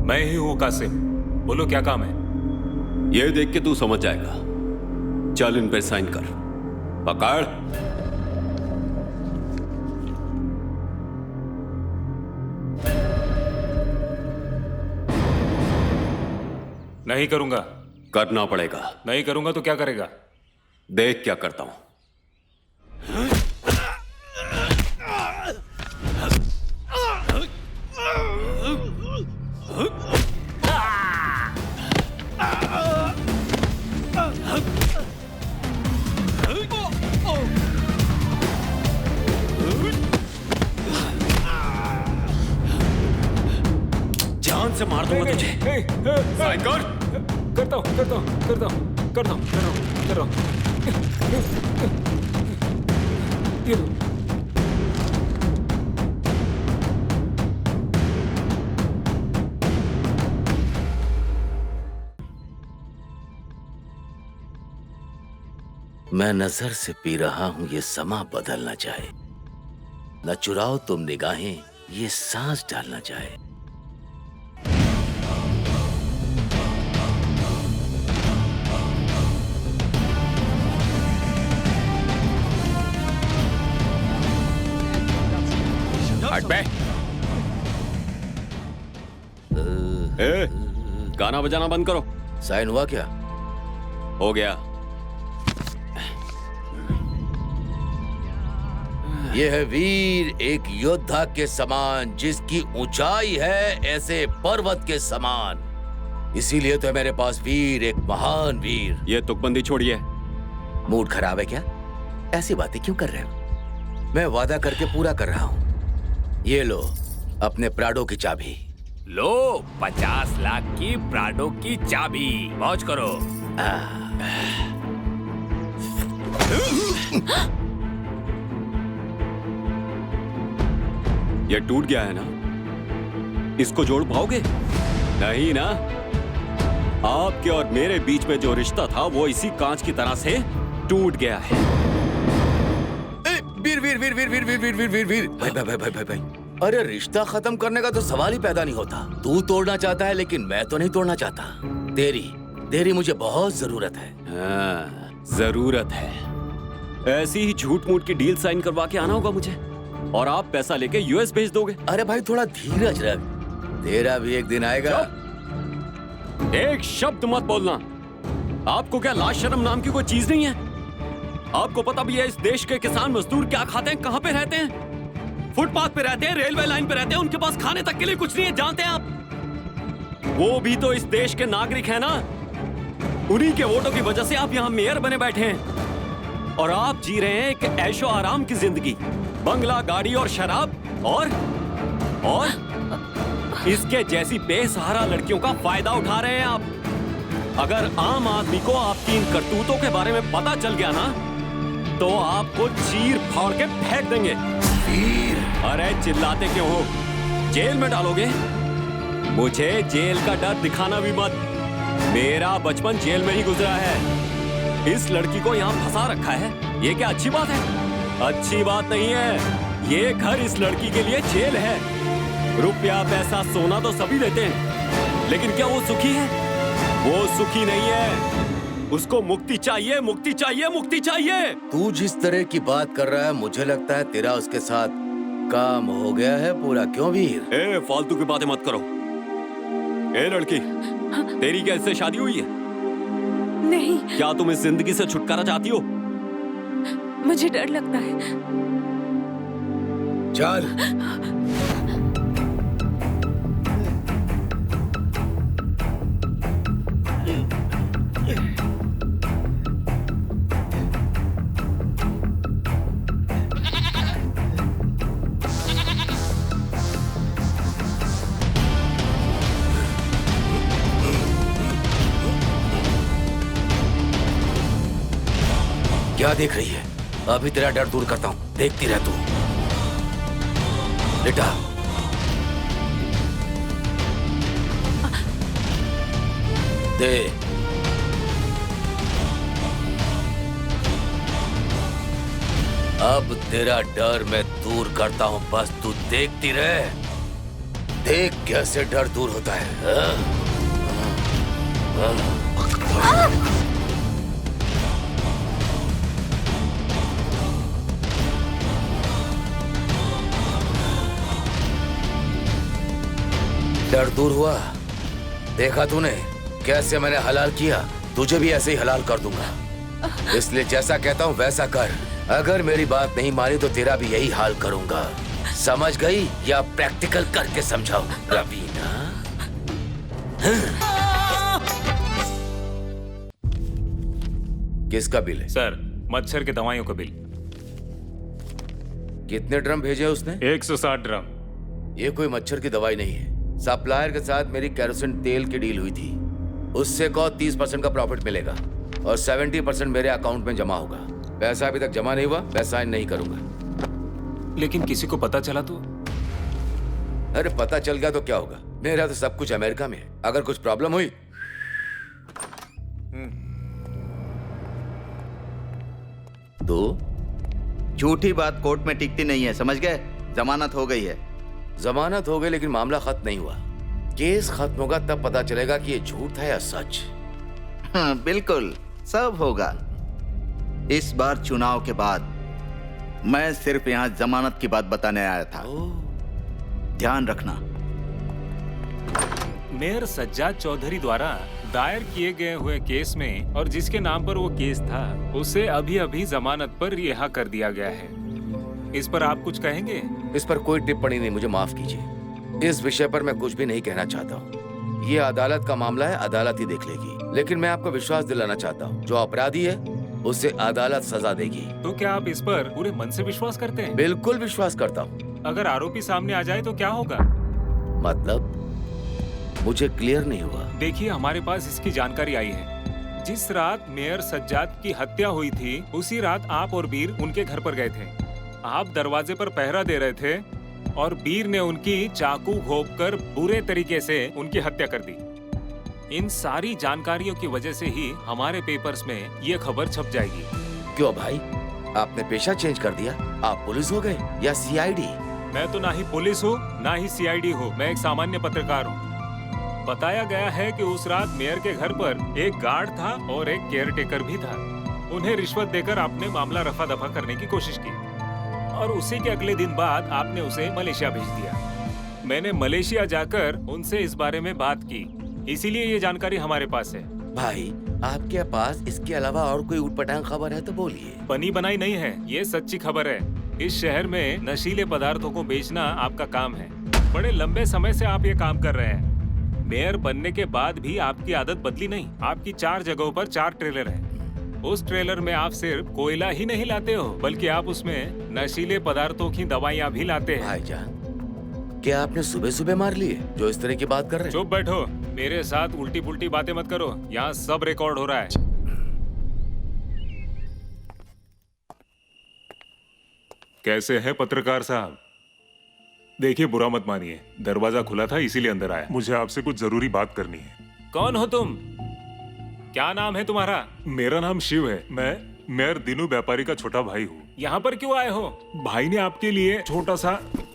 मैं ही हूँ कासिम, बोलो क्या काम है? ये देख के तू समझ जाएगा। चल इन पे साइन कर। पकड़। नहीं करूंगा। करना पड़ेगा। नहीं करूंगा तो क्या करेगा? देख क्या करता हूं। जान से मार दूंगा तुझे। साइन कर। करता हूँ, करता हूँ, करता हूँ, करता हूँ, कर रहा हूँ। ये लो। मैं नजर से पी रहा हूं ये समा बदलना चाहे। न चुराओ तुम निगाहें ये सांस डालना चाहे। हट बे। ए, गाना बजाना बंद करो। साइन हुआ क्या? हो गया। ये है वीर, एक योद्धा के समान, जिसकी ऊंचाई है ऐसे पर्वत के समान। इसीलिए तो है मेरे पास वीर, एक महान वीर। ये तुकबंदी छोड़िए। मूड खराब है क्या? ऐसी बातें क्यों कर रहे हो? मैं वादा करके पूरा कर रहा हूं। ये लो, अपने प्राडो की चाबी। लो 50 लाख की प्राडो की चाबी, मौज करो। ये टूट गया है ना? इसको जोड़ पाओगे? नहीं ना? आपके और मेरे बीच में जो रिश्ता था वो इसी कांच की तरह से टूट गया है। वीर वीर वीर वीर वीर वीर वीर वीर वीर वीर भाई भाई भाई भाई भाई भाई, अरे रिश्ता खत्म करने का तो सवाल ही पैदा नहीं होता। तू तोड़ना चाहता है लेकिन मैं तो नहीं तोड़ना चाहता। तेरी मुझे बहुत जरूरत है। हाँ, जरूरत है। ऐसी ही झूठ मूठ की डील साइन करवा के आना होगा मुझे, और आप पैसा लेके यूएस भेज दोगे। अरे भाई थोड़ा धीरज रख, तेरा भी एक दिन आएगा। एक शब्द मत बोलना। आपको क्या लाज शर्म नाम की कोई चीज नहीं है? आपको पता भी है इस देश के किसान मजदूर क्या खाते हैं, कहाँ पे रहते हैं? फुटपाथ पे रहते हैं, रेलवे लाइन पे रहते हैं, उनके पास खाने तक के लिए कुछ नहीं है, जानते हैं आप? वो भी तो इस देश के नागरिक हैं ना। उन्हीं के वोटों की वजह से आप यहाँ मेयर बने बैठे हैं, और आप जी रहे हैं एक ऐशो आराम की जिंदगी, बंगला, गाड़ी और शराब, और इसके जैसी बेसहारा लड़कियों का फायदा उठा रहे हैं आप। अगर आम आदमी को आपकी इन करतूतों के बारे में पता चल गया ना, तो आपको चीर फाड़ के फेंक देंगे। अरे चिल्लाते क्यों हो? जेल में डालोगे? मुझे जेल का डर दिखाना भी मत। मेरा बचपन जेल में ही गुजरा है। इस लड़की को यहाँ फंसा रखा है, ये क्या अच्छी बात है? अच्छी बात नहीं है। ये घर इस लड़की के लिए जेल है। रुपया, पैसा, सोना तो सभी देते हैं, लेकिन क्या वो सुखी है? वो सुखी नहीं है। उसको मुक्ति चाहिए, मुक्ति चाहिए, मुक्ति चाहिए। तू जिस तरह की बात कर रहा है, मुझे लगता है तेरा उसके साथ काम हो गया है पूरा। क्यों वीर? ए, फालतू की बातें मत करो। ए लड़की, तेरी क्या इससे शादी हुई है? नहीं। क्या तुम इस जिंदगी से छुटकारा चाहती हो? मुझे डर लगता है। चल। क्या देख रही है? अभी तेरा डर दूर करता हूं, देखती रह तू। बेटा दे। अब तेरा डर मैं दूर करता हूं, बस तू देखती रह। देख कैसे डर दूर होता है। डर दूर हुआ? देखा तूने कैसे मैंने हलाल किया? तुझे भी ऐसे ही हलाल कर दूंगा। इसलिए जैसा कहता हूँ वैसा कर। अगर मेरी बात नहीं मानी तो तेरा भी यही हाल करूंगा। समझ गई? या प्रैक्टिकल करके समझाऊं रवीना? किसका बिल है? सर, मच्छर के दवाइयों का बिल। कितने ड्रम भेजे उसने? 160 ड्रम। ये कोई मच्छर की दवाई नहीं है। सप्लायर के साथ मेरी केरोसिन तेल की डील हुई थी। उससे कहो 30% का प्रॉफिट मिलेगा और 70% मेरे अकाउंट में जमा होगा। पैसा अभी तक जमा नहीं हुआ, मैं साइन नहीं करूंगा। लेकिन किसी को पता चला तो? अरे पता चल गया तो क्या होगा? मेरा तो सब कुछ अमेरिका में है। अगर कुछ प्रॉब्लम हुई तो झूठी बात कोर्ट में टिकती नहीं है, समझ गए? जमानत हो गई है। जमानत हो गई लेकिन मामला खत्म नहीं हुआ। केस खत्म होगा तब पता चलेगा कि ये झूठ है या सच। हाँ, बिल्कुल सब होगा। इस बार चुनाव के बाद मैं सिर्फ यहाँ जमानत की बात बताने आया था। ध्यान रखना। मेयर सज्जाद चौधरी द्वारा दायर किए गए हुए केस में और जिसके नाम पर वो केस था, उसे अभी अभी जमानत पर रिहा कर दिया गया है। इस पर आप कुछ कहेंगे? इस पर कोई टिप्पणी नहीं, मुझे माफ कीजिए। इस विषय पर मैं कुछ भी नहीं कहना चाहता हूँ। ये अदालत का मामला है, अदालत ही देख लेगी। लेकिन मैं आपको विश्वास दिलाना चाहता हूँ, जो अपराधी है उसे अदालत सजा देगी। तो क्या आप इस पर पूरे मन से विश्वास करते हैं? बिल्कुल विश्वास करता हूँ। अगर आरोपी सामने आ जाए तो क्या होगा? मतलब मुझे क्लियर नहीं हुआ। देखिए, हमारे पास इसकी जानकारी आई है। जिस रात मेयर सज्जाद की हत्या हुई थी, उसी रात आप और बीर उनके घर पर गए थे। आप दरवाजे पर पहरा दे रहे थे और बीर ने उनकी चाकू घोंपकर बुरे तरीके से उनकी हत्या कर दी। इन सारी जानकारियों की वजह से ही हमारे पेपर्स में ये खबर छप जाएगी। क्यों भाई, आपने पेशा चेंज कर दिया? आप पुलिस हो गए या सीआईडी? मैं तो ना ही पुलिस हूँ ना ही सीआईडी हूँ, मैं एक सामान्य पत्रकार हूँ। बताया गया है कि उस रात मेयर के घर पर एक गार्ड था और एक केयरटेकर भी था। उन्हें रिश्वत देकर आपने मामला रफा दफा करने की कोशिश की और उसी के अगले दिन बाद आपने उसे मलेशिया भेज दिया। मैंने मलेशिया जाकर उनसे इस बारे में बात की, इसीलिए ये जानकारी हमारे पास है। भाई, आपके पास इसके अलावा और कोई उटपटांग खबर है तो बोलिए। बनी बनाई नहीं है, ये सच्ची खबर है। इस शहर में नशीले पदार्थों को बेचना आपका काम है। बड़े लंबे समय से आप ये काम कर रहे हैं। मेयर बनने के बाद भी आपकी आदत बदली नहीं। आपकी 4 जगहों पर 4 ट्रेलर हैं। उस ट्रेलर में आप सिर्फ कोयला ही नहीं लाते हो, बल्कि आप उसमें नशीले पदार्थों की दवाइयाँ भी लाते हैं। भाईजान, क्या आपने सुबह सुबह मार लिए जो इस तरह की बात कर रहे हैं? चुप बैठो, मेरे साथ उल्टी पुल्टी बातें मत करो। यहाँ सब रिकॉर्ड हो रहा है। कैसे है पत्रकार साहब? देखिए, बुरा मत मानिए, दरवाजा खुला था इसीलिए अंदर आया। मुझे आपसे कुछ जरूरी बात करनी है। कौन हो तुम? क्या नाम है तुम्हारा? मेरा नाम शिव है। मैं मेयर दीनू व्यापारी का छोटा भाई हूँ। यहाँ पर क्यों आए हो? भाई ने आपके लिए छोटा सा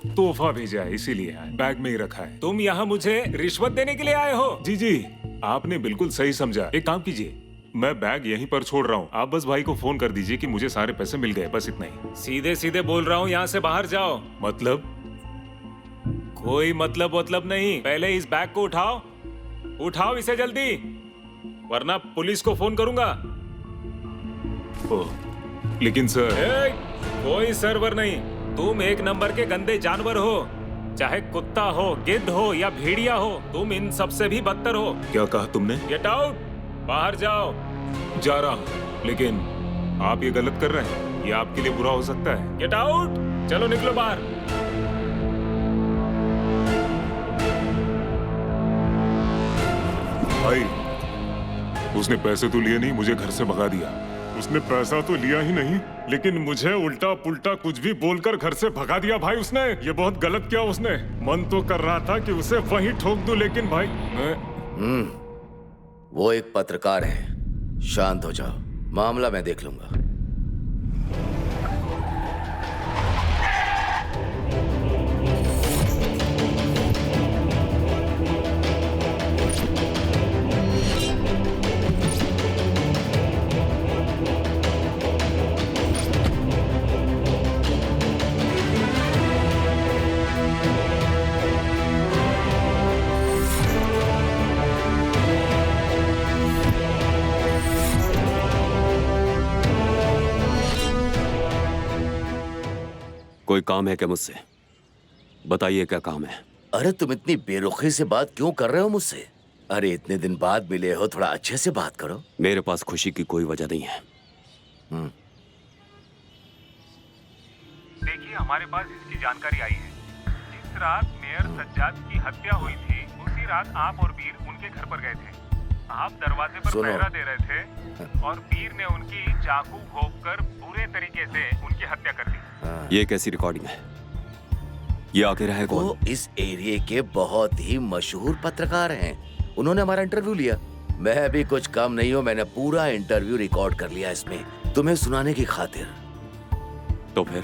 तोहफा भेजा है, इसीलिए आए। बैग में ही रखा है। तुम यहाँ मुझे रिश्वत देने के लिए आए हो? जी जी, आपने बिल्कुल सही समझा। एक काम कीजिए, मैं बैग यहीं पर छोड़ रहा हूँ। आप बस भाई को फोन कर दीजिए कि मुझे सारे पैसे मिल गए, बस इतना ही। सीधे सीधे बोल रहा हूँ, यहाँ से बाहर जाओ। मतलब? कोई मतलब नहीं। पहले इस बैग को उठाओ, उठाओ इसे जल्दी, वरना पुलिस को फोन करूंगा। लेकिन सर। कोई सर्वर नहीं। तुम एक नंबर के गंदे जानवर हो। चाहे कुत्ता हो, गिद्ध हो या भेड़िया हो, तुम इन सबसे भी बदतर हो। क्या कहा तुमने? गेट आउट, बाहर जाओ। जा रहा हूँ, लेकिन आप ये गलत कर रहे हैं। ये आपके लिए बुरा हो सकता है। गेट आउट, चलो निकलो बाहर। भाई, उसने पैसे तो लिए नहीं, मुझे घर से भगा दिया। उसने पैसा तो लिया ही नहीं, लेकिन मुझे उल्टा पुल्टा कुछ भी बोलकर घर से भगा दिया भाई उसने। ये बहुत गलत किया उसने। मन तो कर रहा था कि उसे वहीं ठोक दूं, लेकिन भाई वो एक पत्रकार है। शांत हो जाओ, मामला मैं देख लूंगा। कोई काम है क्या मुझसे? बताइए क्या काम है? अरे तुम इतनी बेरुखी से बात क्यों कर रहे हो मुझसे? अरे इतने दिन बाद मिले हो, थोड़ा अच्छे से बात करो। मेरे पास खुशी की कोई वजह नहीं है। देखिए, हमारे पास इसकी जानकारी आई है। जिस रात मेयर सज्जाद की हत्या हुई थी, उसी रात आप और बीर उनके घर पर गए थे। आप दरवाजे पर पहरा दे रहे थे और बीर ने उनकी चाकू घोंपकर बुरे तरीके से उनकी हत्या कर दी। ये कैसी रिकॉर्डिंग है? ये आखिर है कौन? वो इस एरिया के बहुत ही मशहूर पत्रकार हैं। उन्होंने हमारा इंटरव्यू लिया। मैं भी कुछ कम नहीं हूँ, मैंने पूरा इंटरव्यू रिकॉर्ड कर लिया इसमें, तुम्हें सुनाने की खातिर। तो फिर?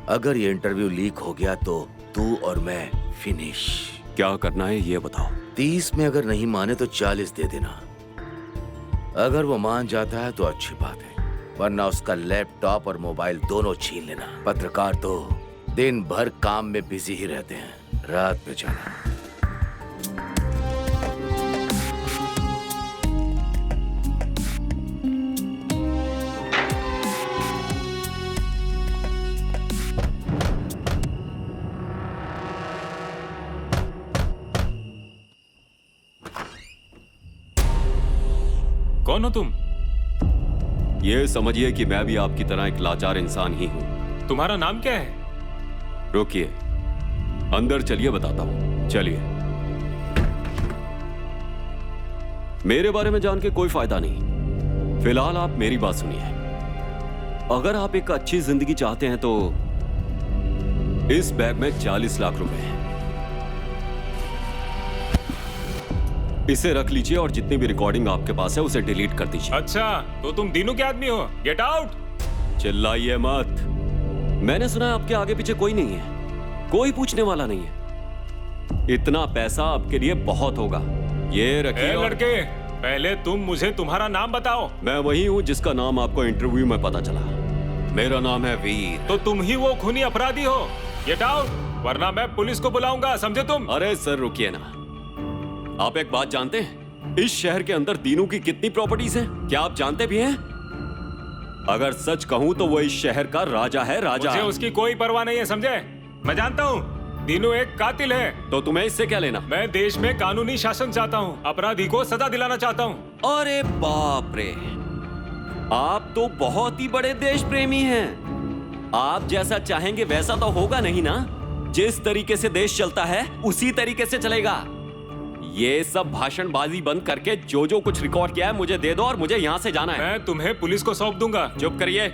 अगर ये इंटरव्यू लीक हो गया तो तू और मैं फिनिश। क्या करना है ये बताओ। 30 में अगर नहीं माने तो 40 दे देना। अगर वो मान जाता है तो अच्छी बात है, वरना उसका लैपटॉप और मोबाइल दोनों छीन लेना। पत्रकार तो दिन भर काम में बिजी ही रहते हैं, रात में जाना। कौन हो तुम? ये समझिए कि मैं भी आपकी तरह एक लाचार इंसान ही हूँ। तुम्हारा नाम क्या है? रुकिए, अंदर चलिए, बताता हूं। चलिए। मेरे बारे में जान के कोई फायदा नहीं। फिलहाल आप मेरी बात सुनिए। अगर आप एक अच्छी जिंदगी चाहते हैं तो इस बैग में 40 लाख रुपए हैं। इसे रख लीजिए और जितनी भी रिकॉर्डिंग आपके पास है उसे डिलीट कर दीजिए। अच्छा, तो तुम तीनों के आदमी हो? Get out! चिल्लाइए मत। मैंने सुना है आपके आगे पीछे कोई नहीं है, कोई पूछने वाला नहीं है। इतना पैसा आपके लिए बहुत होगा। ये रखिए। लड़के, पहले तुम मुझे तुम्हारा नाम बताओ। मैं वही हूँ जिसका नाम आपको इंटरव्यू में पता चला। मेरा नाम है वीर। तो तुम ही वो खूनी अपराधी हो। गेट आउट, वरना मैं पुलिस को बुलाऊंगा, समझे तुम? अरे सर रुकिए ना। आप एक बात जानते हैं, इस शहर के अंदर दीनू की कितनी प्रॉपर्टीज हैं? क्या आप जानते भी हैं? अगर सच कहूं तो वो इस शहर का राजा है, राजा। मुझे उसकी कोई परवाह नहीं है, समझे? मैं जानता हूँ दीनू एक कातिल है। तो तुम्हें इससे क्या लेना? मैं देश में कानूनी शासन चाहता हूँ, अपराधी को सजा दिलाना चाहता हूँ। अरे बाप रे, आप तो बहुत ही बड़े देश प्रेमी हैं। आप जैसा चाहेंगे वैसा तो होगा नहीं ना। जिस तरीके से देश चलता है उसी तरीके से चलेगा। ये सब भाषणबाजी बंद करके जो कुछ रिकॉर्ड किया है मुझे दे दो और मुझे यहाँ से जाना है। मैं तुम्हें पुलिस को सौंप दूंगा। चुप करिए,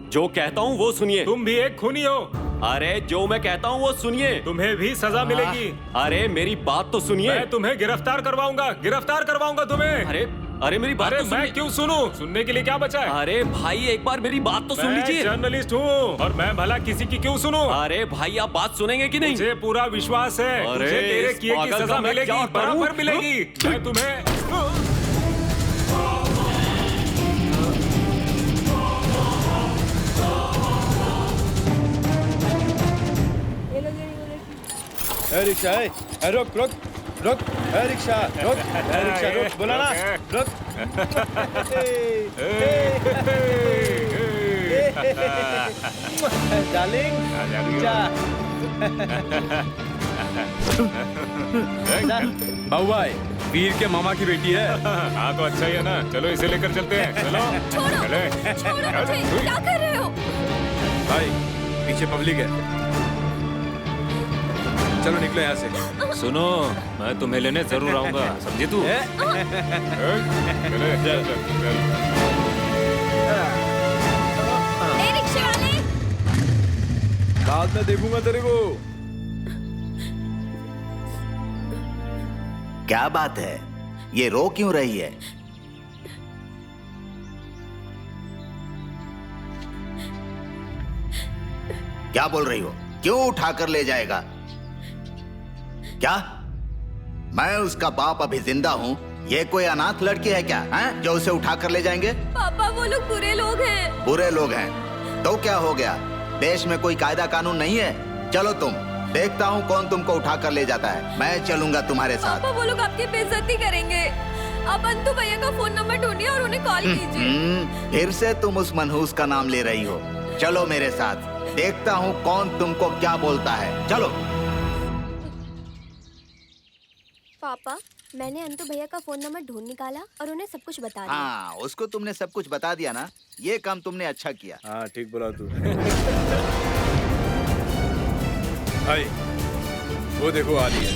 जो कहता हूँ वो सुनिए। तुम भी एक खूनी हो। अरे जो मैं कहता हूँ वो सुनिए। तुम्हें भी सजा मिलेगी। अरे मेरी बात तो सुनिए। मैं तुम्हें गिरफ्तार करवाऊंगा, गिरफ्तार करवाऊंगा तुम्हें। अरे मेरी बात तो मैं क्यों सुनूं? सुनने के लिए क्या बचा है? अरे भाई एक बार मेरी बात तो सुन लीजिए। मैं जर्नलिस्ट हूँ और मैं भला किसी की क्यों सुनूं? अरे भाई आप बात सुनेंगे कि नहीं? मुझे पूरा विश्वास है तुझे तेरे किए की सजा मिलेगी, बराबर मिलेगी। मैं तुम्हें रिक्शा है, रुक रुक रुक, रिक्शा रुक, रिक्शा रुक, बोला ना रुक। डार्लिंग, बाबुआ वीर के मामा की बेटी है। हाँ तो अच्छा ही है ना, चलो इसे लेकर चलते हैं। चलो छोड़ो मुझे, क्या कर रहे हो? भाई पीछे पब्लिक है, चलो निकलो यहाँ से। सुनो, मैं तुम्हें लेने जरूर आऊंगा, समझी तू? रिक्शे वाले, बाद में देखूंगा तेरे को। क्या बात है, ये रो क्यों रही है? क्या बोल रही हो? क्यों उठाकर ले जाएगा? क्या मैं उसका बाप अभी जिंदा हूँ? ये कोई अनाथ लड़की है क्या है जो उसे उठाकर ले जाएंगे? पापा वो लोग बुरे लोग हैं। बुरे लोग हैं तो क्या हो गया? देश में कोई कायदा कानून नहीं है? चलो तुम, देखता हूँ कौन तुमको उठाकर ले जाता है। मैं चलूंगा तुम्हारे साथ। पापा वो लोग आपकी बेइज्जती करेंगे। आप अंतु भैया का फोन नंबर ढूंढिए और उन्हें कॉल कीजिए। फिर से तुम उस मनहूस का नाम ले रही हो। चलो मेरे साथ, देखता हूँ कौन तुमको क्या बोलता है। चलो। पापा मैंने अंतु भैया का फोन नंबर ढूंढ निकाला और उन्हें सब कुछ बता दिया। हाँ, उसको तुमने सब कुछ बता दिया ना, ये काम तुमने अच्छा किया। हाँ ठीक बोला तू। भाई वो देखो आ रही है।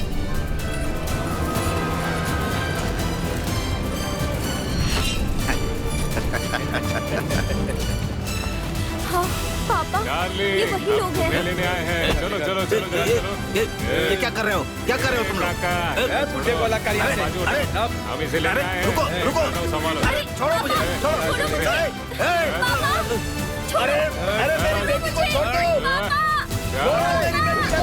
हाँ पापा, ये वही लोग हैं। लेने आए हैं। चलो चलो चलो चलो। ये क्या कर रहे हो? क्या कर रहे हो तुम लोग? बुढ़े वाला कर यहाँ से। अरे हम इसे लेने आए हैं। रुको रुको, संभालो। अरे छोड़ो मुझे, छोड़ो मुझे। अरे अरे मेरी बेटी को छोड़ दो। छोड़ो मेरी बेटी को।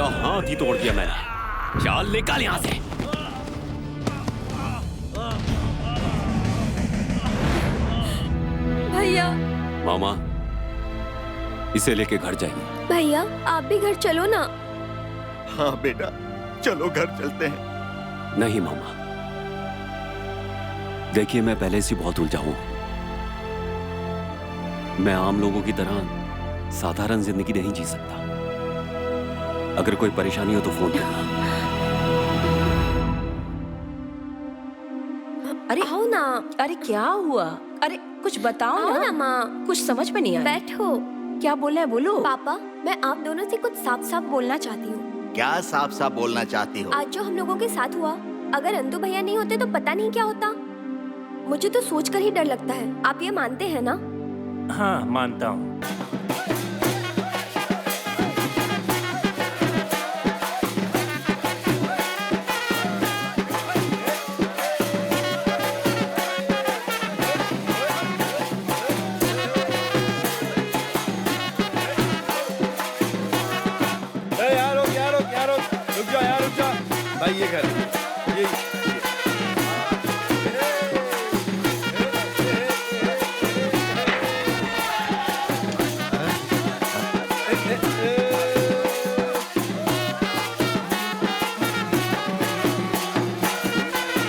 तेरा हाथ ही तोड़ दिया मैंने। चल निकल यहाँ से। भैया मामा, इसे लेके घर जाइए। भैया आप भी घर चलो ना। हाँ बेटा, चलो घर चलते हैं। नहीं मामा, देखिए मैं पहले से बहुत उलझा हूं। मैं आम लोगों की तरह साधारण जिंदगी नहीं जी सकता। अगर कोई परेशानी हो तो फोन करना। अरे आओ ना। अरे क्या हुआ? अरे कुछ बताओ ना माँ। कुछ समझ में नहीं आया। बैठो। क्या बोलना है बोलो। पापा मैं आप दोनों से कुछ साफ साफ बोलना चाहती हूँ। क्या साफ साफ बोलना चाहती हो? आज जो हम लोगों के साथ हुआ, अगर अंतु भैया नहीं होते तो पता नहीं क्या होता। मुझे तो सोचकर ही डर लगता है। आप ये मानते हैं ना? हाँ मानता हूँ। रुक जाओ यार, रुक जाओ भाई। ये घर ये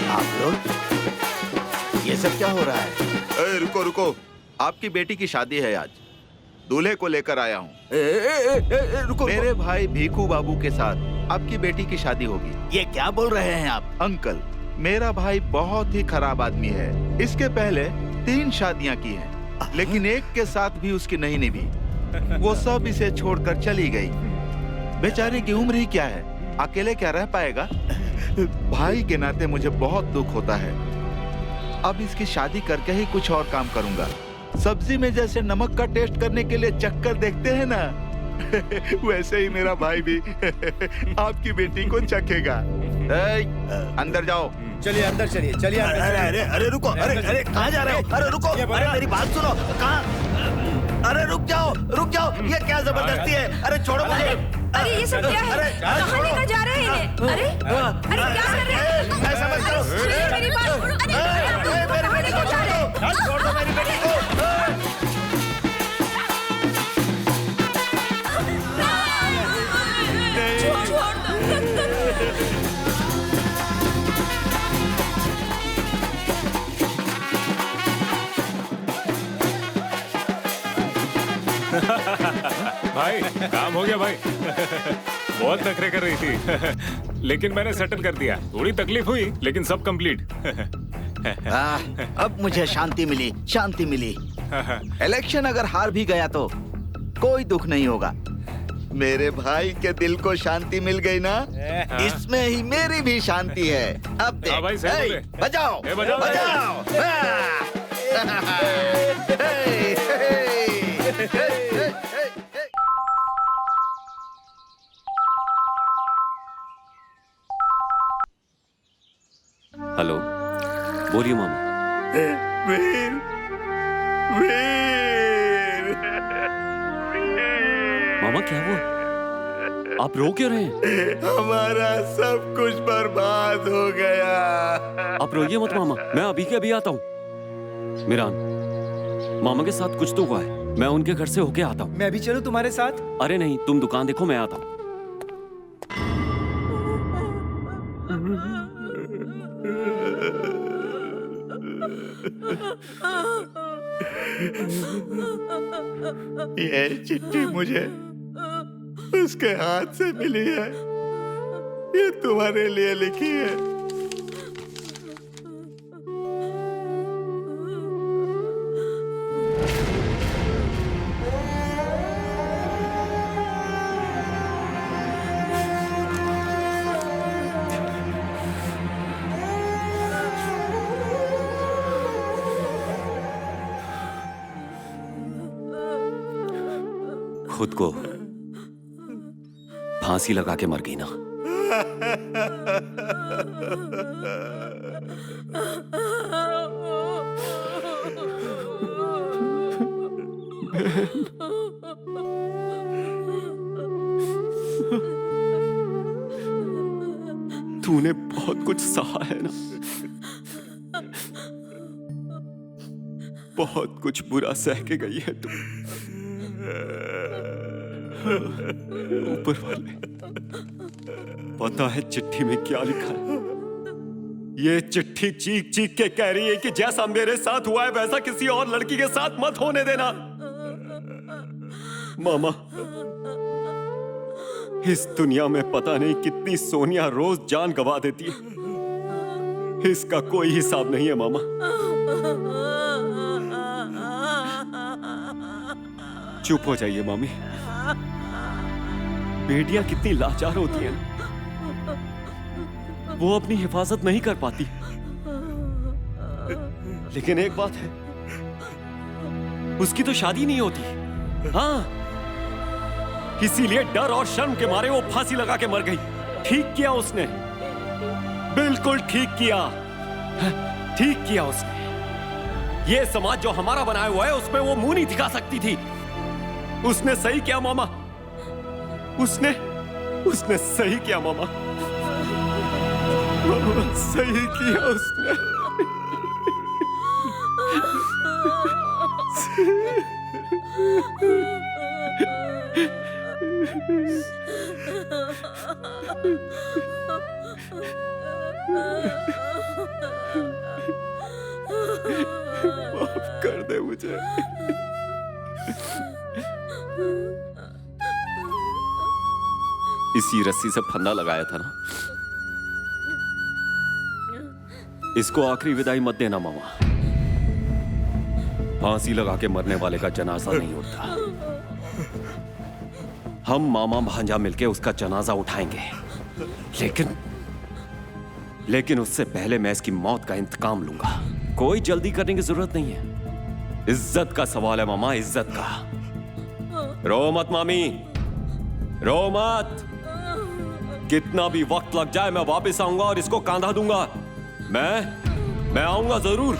आप लोग ये सब क्या हो रहा है? रुको रुको, आपकी बेटी की शादी है आज। दूल्हे को लेकर आया हूँ। रुको, मेरे भाई भीखू बाबू के साथ आपकी बेटी की शादी होगी। ये क्या बोल रहे हैं आप? अंकल, मेरा भाई बहुत ही खराब आदमी है। इसके पहले 3 शादियां की हैं, लेकिन एक के साथ भी उसकी नहीं निभी। वो सब इसे छोड़कर चली गई। बेचारे की उम्र ही क्या है, अकेले क्या रह पाएगा? भाई के नाते मुझे बहुत दुख होता है। अब इसकी शादी करके ही कुछ और काम करूंगा। सब्जी में जैसे नमक का टेस्ट करने के लिए चक्कर देखते हैं ना, वैसे ही मेरा भाई भी आपकी बेटी को चखेगा। अंदर जाओ। चलिए अंदर चलिए, चलिए अंदर। अरे अरे अरे रुको, अरे कहाँ जा रहे हो? अरे रुको, अरे मेरी बात सुनो। कहाँ? अरे रुक जाओ, ये क्या जबरदस्ती है? अरे छोड़ो मुझे। अरे ये सब क्या है? कहाँ लेकर जा रहे हैं इन्हें? अरे क्या कर रहे हैं? मैं समझता हूँ। सुनिए मेरी बात। अरे कहाँ लेकर जा रहे हैं? छोड़ दो मेरी बेटी को। भाई काम हो गया भाई। बहुत नखरे कर रही थी लेकिन मैंने सेटल कर दिया। थोड़ी तकलीफ हुई लेकिन सब कंप्लीट। अब मुझे शांति मिली। इलेक्शन अगर हार भी गया तो कोई दुख नहीं होगा। मेरे भाई के दिल को शांति मिल गई ना, इसमें ही मेरी भी शांति है। अब देख। भाई सही बोले। बजाओ बजाओ। हेलो, बोलिए मामा। वीर, मामा क्या हुआ? आप रो क्यों रहे हैं? हमारा सब कुछ बर्बाद हो गया। आप रोइए मत मामा, मैं अभी के अभी आता हूँ। मिरान, मामा के साथ कुछ तो हुआ है। मैं उनके घर से होके आता हूँ। मैं भी चलूं तुम्हारे साथ? अरे नहीं, तुम दुकान देखो, मैं आता हूँ। ये चिट्ठी मुझे उसके हाथ से मिली है। ये तुम्हारे लिए लिखी है। खुद को फांसी लगा के मर गई ना। तूने बहुत कुछ सहा है ना, बहुत कुछ बुरा सह के गई है तू। ऊपर वाले, पता है चिट्ठी में क्या लिखा है? ये चिट्ठी चीख चीख के कह रही है कि जैसा मेरे साथ हुआ है वैसा किसी और लड़की के साथ मत होने देना। मामा, इस दुनिया में पता नहीं कितनी सोनिया रोज जान गवा देती है, इसका कोई हिसाब नहीं है मामा। चुप हो जाइए मामी। बेटियां कितनी लाचार होती हैं, वो अपनी हिफाजत नहीं कर पाती। लेकिन एक बात है, उसकी तो शादी नहीं होती। हाँ, इसीलिए डर और शर्म के मारे वो फांसी लगा के मर गई। ठीक किया उसने, बिल्कुल ठीक किया, ठीक किया उसने। ये समाज जो हमारा बनाया हुआ है उसमें वो मुंह नहीं दिखा सकती थी। उसने सही किया मामा, उसने सही किया मामा, सही किया उसने। माफ कर दे मुझे। इसी रस्सी से फंदा लगाया था ना, इसको आखिरी विदाई मत देना मामा। फांसी लगा के मरने वाले का जनाजा नहीं उठता। हम मामा भांजा मिलके उसका जनाजा उठाएंगे, लेकिन उससे पहले मैं इसकी मौत का इंतकाम लूंगा। कोई जल्दी करने की जरूरत नहीं है। इज्जत का सवाल है मामा, इज्जत का। रो मत मामी, रो मत। कितना भी वक्त लग जाए मैं वापस आऊंगा और इसको कांधा दूंगा। मैं आऊंगा जरूर।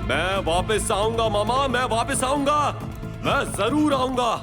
मैं वापस आऊंगा मामा, मैं वापस आऊंगा, मैं जरूर आऊंगा।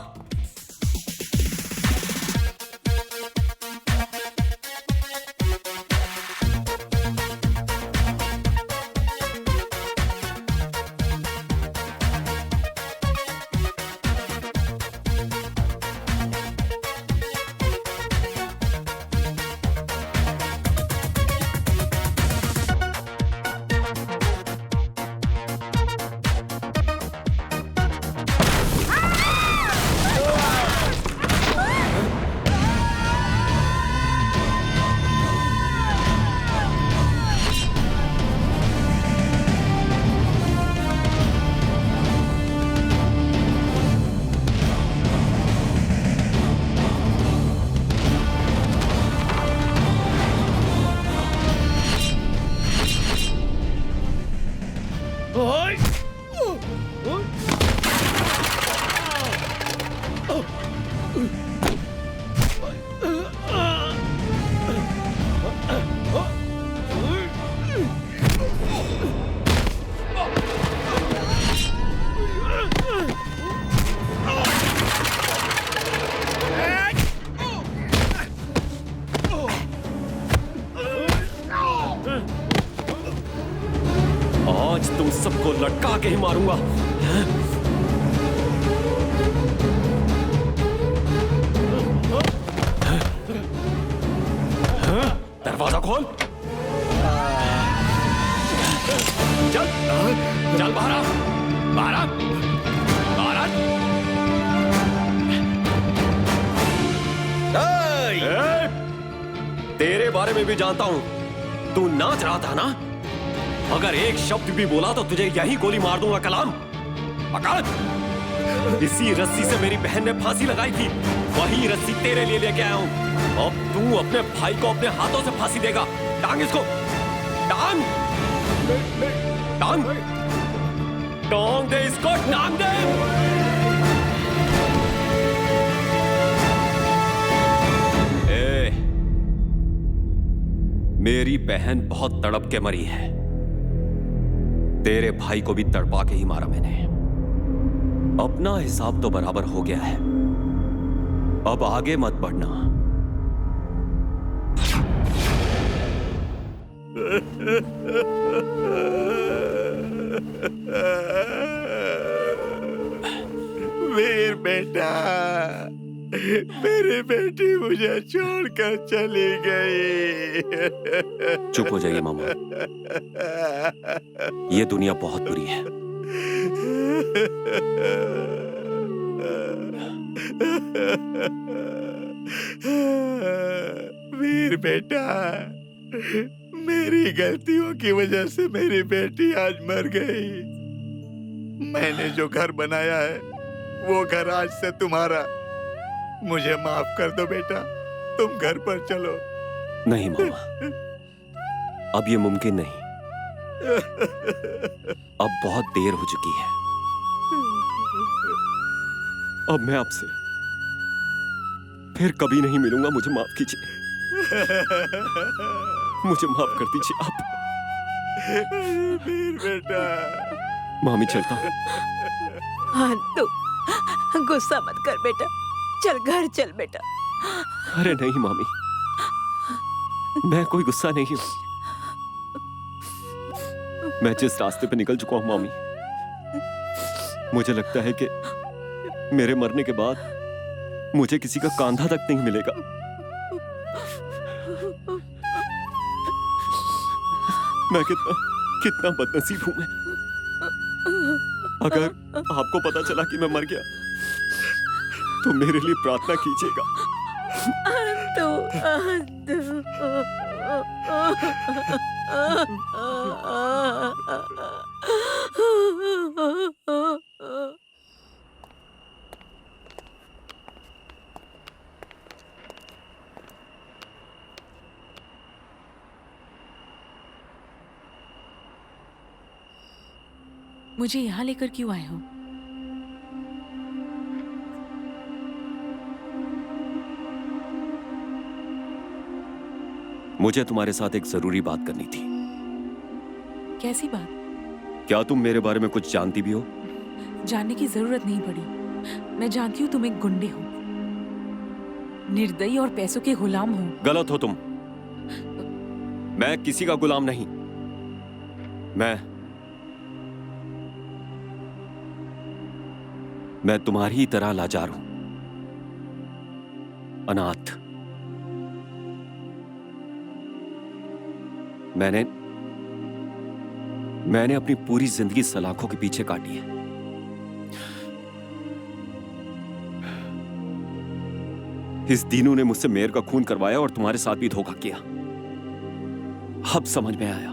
आज तुम सबको लटका के ही मारूंगा। दरवाजा खोल। चल चल बाहर आ, बाहर आ, बाहर आ। तेरे बारे में भी जानता हूं। तू नाच रहा था ना? अगर एक शब्द भी बोला तो तुझे यही गोली मार दूंगा। कलाम पकड़। इसी रस्सी से मेरी बहन ने फांसी लगाई थी, वही रस्सी तेरे लिए लेके आया हूं। अब तू अपने भाई को अपने हाथों से फांसी देगा। टांग इसको, टांग टांग टांग दे इसको, टांग दे। मेरी बहन बहुत तड़प के मरी है। तेरे भाई को भी तड़पा के ही मारा मैंने। अपना हिसाब तो बराबर हो गया है, अब आगे मत बढ़ना। वीर बेटा, मेरी बेटी मुझे छोड़कर चली गई। चुप हो जाइए मामा, ये दुनिया बहुत बुरी है। वीर बेटा, मेरी गलतियों की वजह से मेरी बेटी आज मर गई। मैंने जो घर बनाया है वो घर आज से तुम्हारा। मुझे माफ कर दो बेटा, तुम घर पर चलो। नहीं मामा, अब ये मुमकिन नहीं। अब बहुत देर हो चुकी है। अब मैं आपसे फिर कभी नहीं मिलूंगा। मुझे माफ कीजिए, मुझे माफ कर दीजिए आप। वीर बेटा। मामी चलता हूँ। हाँ, तू गुस्सा मत कर बेटा, चल घर चल बेटा। अरे नहीं मामी, मैं कोई गुस्सा नहीं हूँ। मैं जिस रास्ते पे निकल चुका हूँ मामी, मुझे लगता है कि मेरे मरने के बाद मुझे किसी का कांधा तक नहीं मिलेगा। मैं कितना बदनसीब हूं मैं। अगर आपको पता चला कि मैं मर गया तो मेरे लिए प्रार्थना कीजिएगा। मुझे यहाँ लेकर क्यों आए हो? मुझे तुम्हारे साथ एक जरूरी बात करनी थी। कैसी बात? क्या तुम मेरे बारे में कुछ जानती भी हो? जानने की जरूरत नहीं पड़ी। मैं जानती हूँ तुम एक गुंडे हो, निर्दयी और पैसों के गुलाम हो। गलत हो तुम। मैं किसी का गुलाम नहीं। मैं तुम्हारी ही तरह लाचार हूं, अनाथ। मैंने अपनी पूरी जिंदगी सलाखों के पीछे काटी है। इस दीनू ने मुझसे मेयर का खून करवाया और तुम्हारे साथ भी धोखा किया। अब समझ में आया,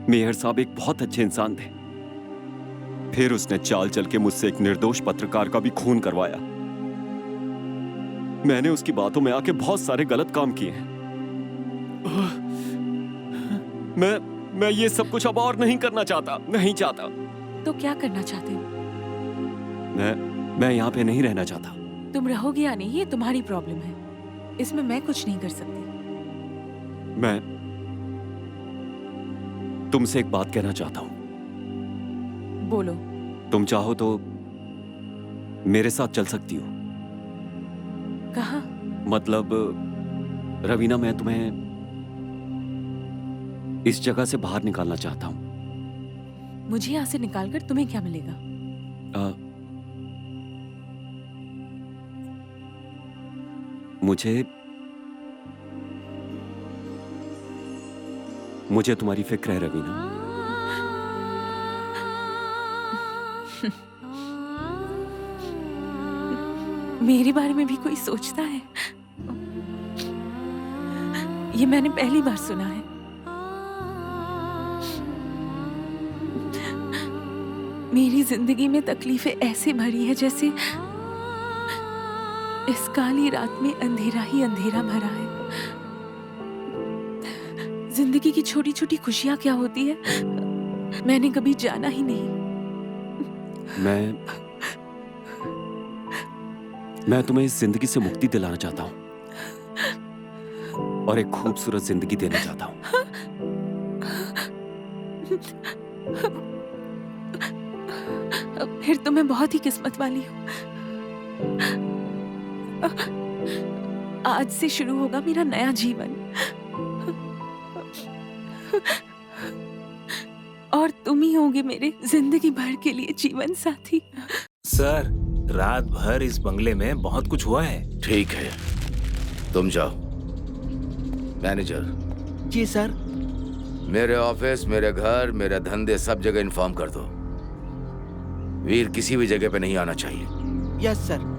मेयर साहब एक बहुत अच्छे इंसान थे। फिर उसने चाल चल के मुझसे एक निर्दोष पत्रकार का भी खून करवाया। मैंने उसकी बातों में आके बहुत सारे गलत काम किए हैं। मैं ये सब कुछ अब और नहीं करना चाहता, नहीं चाहता। तो क्या करना चाहते हो? मैं यहाँ पे नहीं रहना चाहता। तुम रहोगे या नहीं ये तुम्हारी प्रॉब्लम है, इसमें मैं कुछ नहीं कर सकती। मैं तुमसे एक बात कहना चाहता हूं। बोलो। तुम चाहो तो मेरे साथ चल सकती हो। कहाँ? मतलब रवीना, मैं तुम्हें इस जगह से बाहर निकालना चाहता हूं। मुझे यहाँ से निकालकर तुम्हें क्या मिलेगा? मुझे तुम्हारी फिक्र है रवीना। मेरे बारे में भी कोई सोचता है? ये मैंने पहली बार सुना है। मेरी जिंदगी में तकलीफें ऐसे भरी है जैसे इस काली रात में अंधेरा ही अंधेरा भरा है। जिंदगी की छोटी छोटी खुशियां क्या होती है मैंने कभी जाना ही नहीं। मैं तुम्हें इस जिंदगी से मुक्ति दिलाना चाहता हूं और एक खूबसूरत जिंदगी देना चाहता हूं। फिर तो मैं बहुत ही किस्मत वाली हूं। आज से शुरू होगा मेरा नया जीवन। और तुम ही होगे मेरे जिंदगी भर के लिए जीवन साथी। सर, रात भर इस बंगले में बहुत कुछ हुआ है। ठीक है, तुम जाओ। मैनेजर। जी सर। मेरे ऑफिस, मेरे घर, मेरे धंधे सब जगह इन्फॉर्म कर दो। वीर किसी भी जगह पे नहीं आना चाहिए। Yes sir.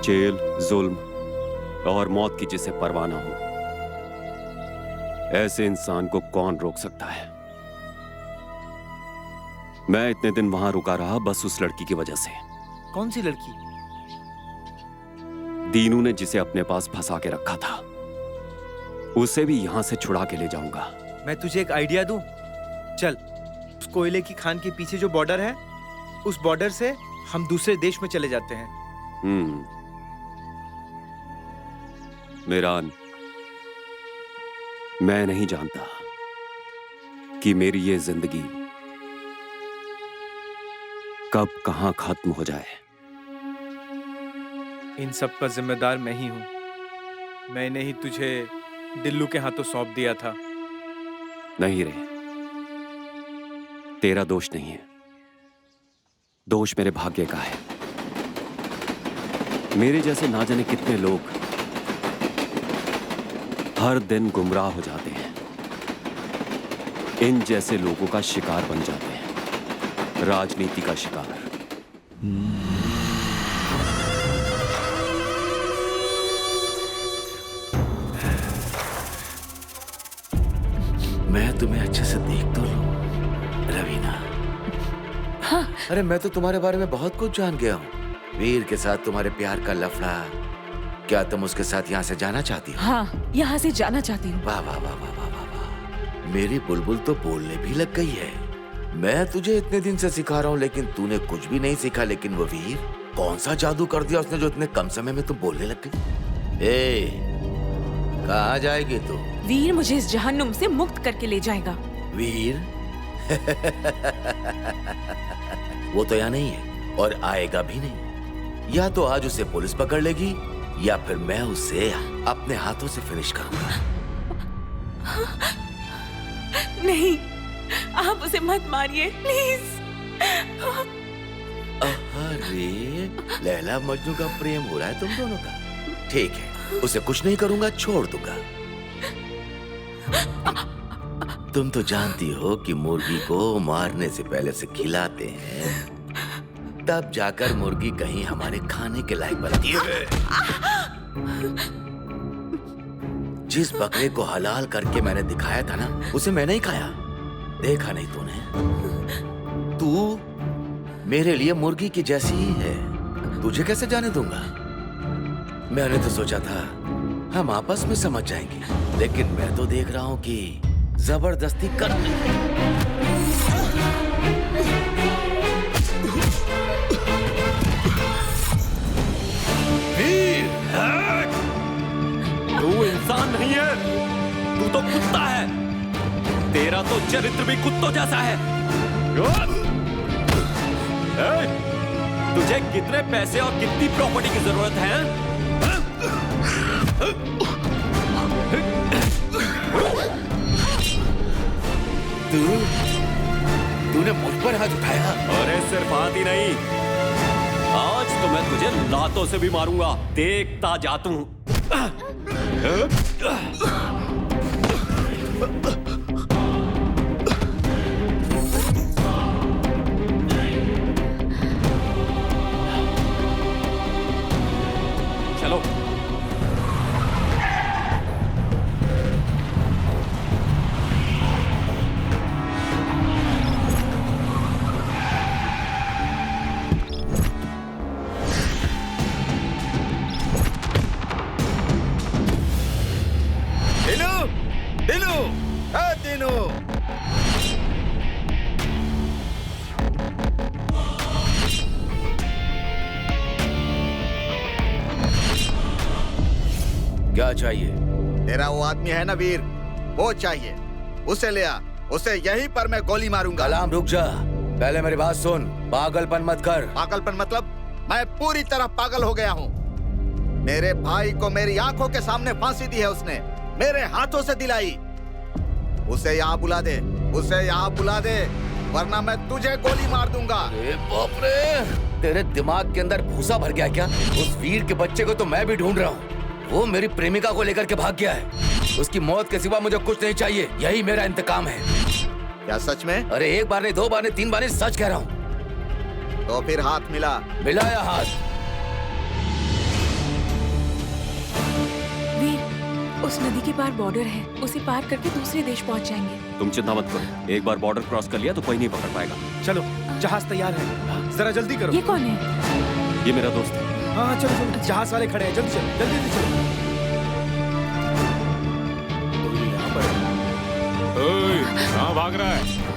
जेल, जुल्म और मौत की जिसे परवाह ना हो, ऐसे इंसान को कौन रोक सकता है? मैं इतने दिन वहां रुका रहा बस उस लड़की की वजह से। कौन सी लड़की? दीनू ने जिसे अपने पास फंसा के रखा था, उसे भी यहां से छुड़ा के ले जाऊंगा। मैं तुझे एक आइडिया दूं? चल, उस कोयले की खान के पीछे जो बॉर्डर है, उस बॉर्डर से हम दूसरे देश में चले जाते हैं। मेरान, मैं नहीं जानता कि मेरी ये जिंदगी कब कहां खत्म हो जाए। इन सब का जिम्मेदार मैं ही हूं। मैंने ही तुझे दिल्लू के हाथों सौंप दिया था। नहीं रे, तेरा दोष नहीं है, दोष मेरे भाग्य का है। मेरे जैसे ना जाने कितने लोग हर दिन गुमराह हो जाते हैं, इन जैसे लोगों का शिकार बन जाते हैं, राजनीति का शिकार। मैं तुम्हें अच्छे से देख तो लूं, रवीना। हाँ। अरे मैं तो तुम्हारे बारे में बहुत कुछ जान गया हूँ। वीर के साथ तुम्हारे प्यार का लफड़ा, क्या तुम उसके साथ यहाँ से जाना चाहती हो? हाँ, यहाँ से जाना चाहती हूँ। वाह वाह वाह वाह वाह वाह वाह, मेरी बुलबुल तो बोलने भी लग गई है। मैं तुझे इतने दिन से सिखा रहा हूँ लेकिन तूने कुछ भी नहीं सीखा। लेकिन वो वीर, कौन सा जादू कर दिया उसने जो इतने कम समय में तुम बोलने लग गई? ए, कहाँ जाएगी तू? वीर मुझे इस जहन्नुम से मुक्त करके ले जाएगा। वीर? वो तो यहाँ नहीं है और आएगा भी नहीं। या तो आज उसे पुलिस पकड़ लेगी या फिर मैं उसे अपने हाथों से फिनिश करूंगा। नहीं, आप उसे मत मारिए प्लीज। अरे, लैला मजनू का प्रेम हो रहा है तुम दोनों का? ठीक है, उसे कुछ नहीं करूंगा, छोड़ दूंगा। तुम तो जानती हो कि मुर्गी को मारने से पहले से खिलाते हैं, तब जाकर मुर्गी कहीं हमारे खाने के लायक बनती है। जिस बकरे को हलाल करके मैंने दिखाया था ना, उसे मैंने ही खाया। देखा नहीं तूने? तू मेरे लिए मुर्गी की जैसी ही है, तुझे कैसे जाने दूंगा? मैंने तो सोचा था हम आपस में समझ जाएंगे, लेकिन मैं तो देख रहा हूं कि जबरदस्ती कर तू इंसान नहीं है, तू तो कुत्ता है। तेरा तो चरित्र भी कुत्तों जैसा है। तुझे कितने पैसे और कितनी प्रॉपर्टी की जरूरत है? तूने मुझ पर हाथ उठाया? अरे सिर्फ हाथ ही नहीं, आज तो मैं तुझे लातों से भी मारूंगा, देखता जा तू। चलो। चाहिए। तेरा वो आदमी है ना वीर, वो चाहिए। उसे ले आ, उसे यहीं पर मैं गोली मारूंगा। कलाम रुक जा, पहले मेरी बात सुन। पागलपन मत कर। पागलपन मतलब? मैं पूरी तरह पागल हो गया हूँ। मेरे भाई को मेरी आंखों के सामने फांसी दी है उसने, मेरे हाथों से दिलाई। उसे यहाँ बुला दे, उसे यहाँ बुला दे, वरना मैं तुझे गोली मार दूंगा। अरे बाप रे, तेरे दिमाग के अंदर भूसा भर गया क्या? उस वीर के बच्चे को तो मैं भी ढूंढ रहा हूँ। वो मेरी प्रेमिका को लेकर के भाग गया है। उसकी मौत के सिवा मुझे कुछ नहीं चाहिए। यही मेरा इंतकाम है। क्या सच में? अरे एक बार नहीं, दो बार नहीं, तीन बार नहीं, सच कह रहा हूँ। तो फिर हाथ मिला। मिलाया हाथ। वीर, उस नदी के पार बॉर्डर है, उसे पार करके दूसरे देश पहुंच जाएंगे। तुम चिंता मत करो, एक बार बॉर्डर क्रॉस कर लिया तो कोई नहीं पकड़ पाएगा। चलो, जहाज तैयार है, जरा जल्दी करो। ये कौन है? ये मेरा दोस्त है। हाँ चलो चलो, जहाज वाले खड़े हैं, जल्दी चलो, जल्दी चलो। तो ये यहाँ पर है। ओए, कहाँ भाग रहा है?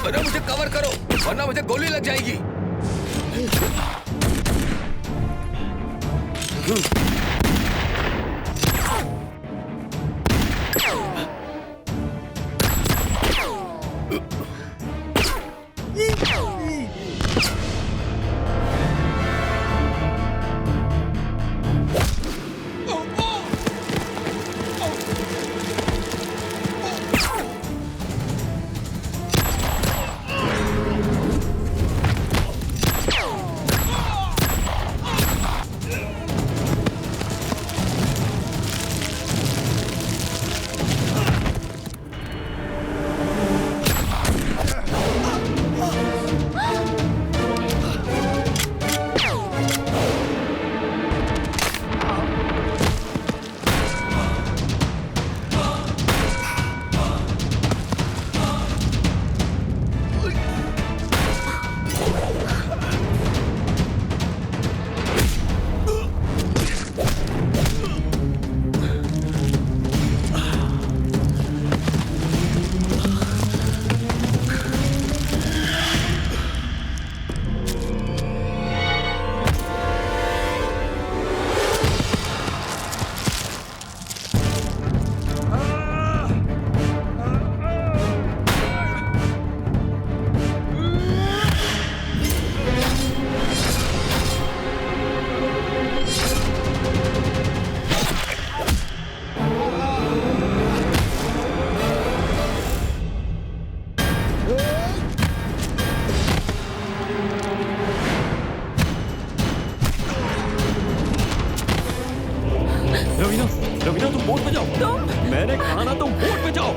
अरे मुझे कवर करो, वरना मुझे गोली लग जाएगी। रवीना, रवीना तुम बोट पे जाओ। मैंने कहा ना तुम बोट पे जाओ।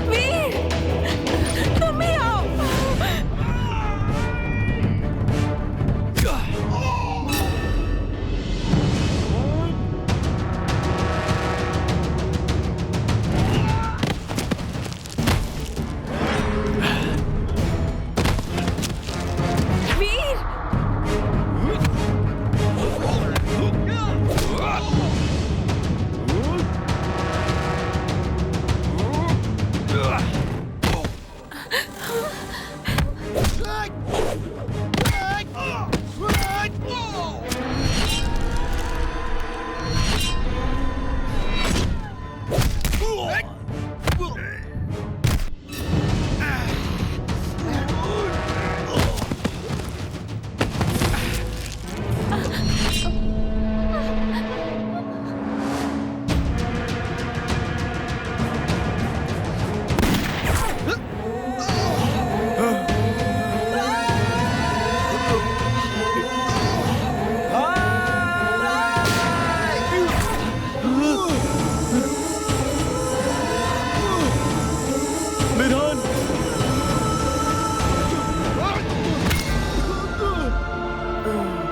वीर, तुम भी आओ। वीर,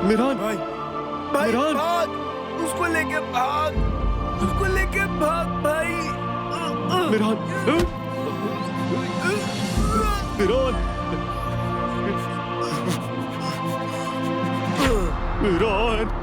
मिरान भाई भाई मिरान। भाग, उसको लेके भाग, उसको लेके भाग भाई। मिरान मिरान मिरान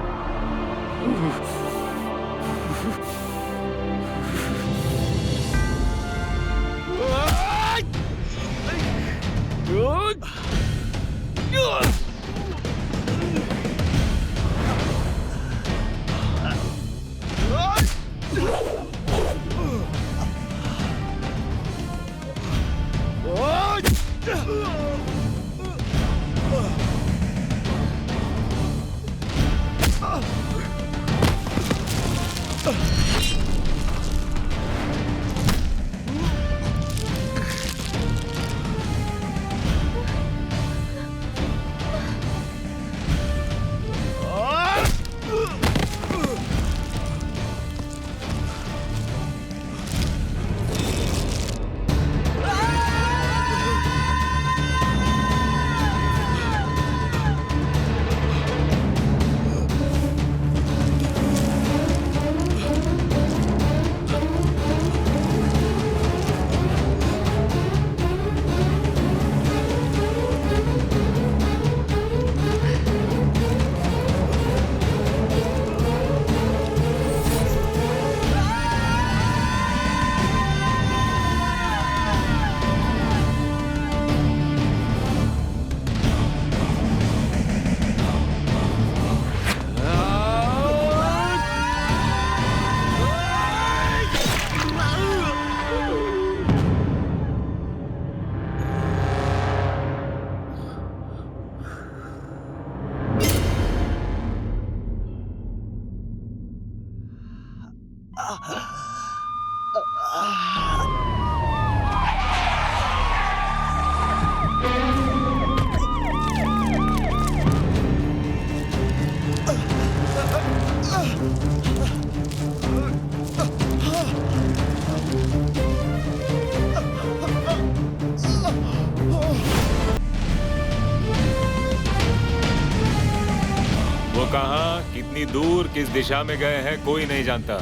कहां, कितनी दूर, किस दिशा में गए हैं कोई नहीं जानता।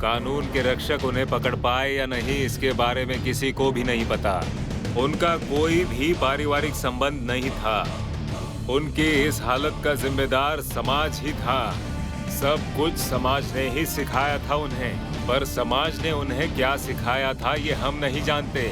कानून के रक्षक उन्हें पकड़ पाए या नहीं इसके बारे में किसी को भी नहीं पता। उनका कोई भी पारिवारिक संबंध नहीं था। उनकी इस हालत का जिम्मेदार समाज ही था। सब कुछ समाज ने ही सिखाया था उन्हें, पर समाज ने उन्हें क्या सिखाया था ये हम नहीं जानते।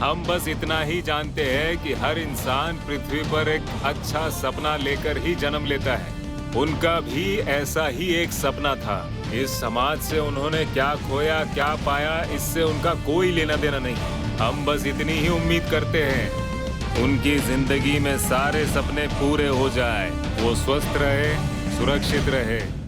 हम बस इतना ही जानते हैं कि हर इंसान पृथ्वी पर एक अच्छा सपना लेकर ही जन्म लेता है। उनका भी ऐसा ही एक सपना था। इस समाज से उन्होंने क्या खोया क्या पाया इससे उनका कोई लेना देना नहीं। हम बस इतनी ही उम्मीद करते हैं उनकी जिंदगी में सारे सपने पूरे हो जाए, वो स्वस्थ रहे, सुरक्षित रहे।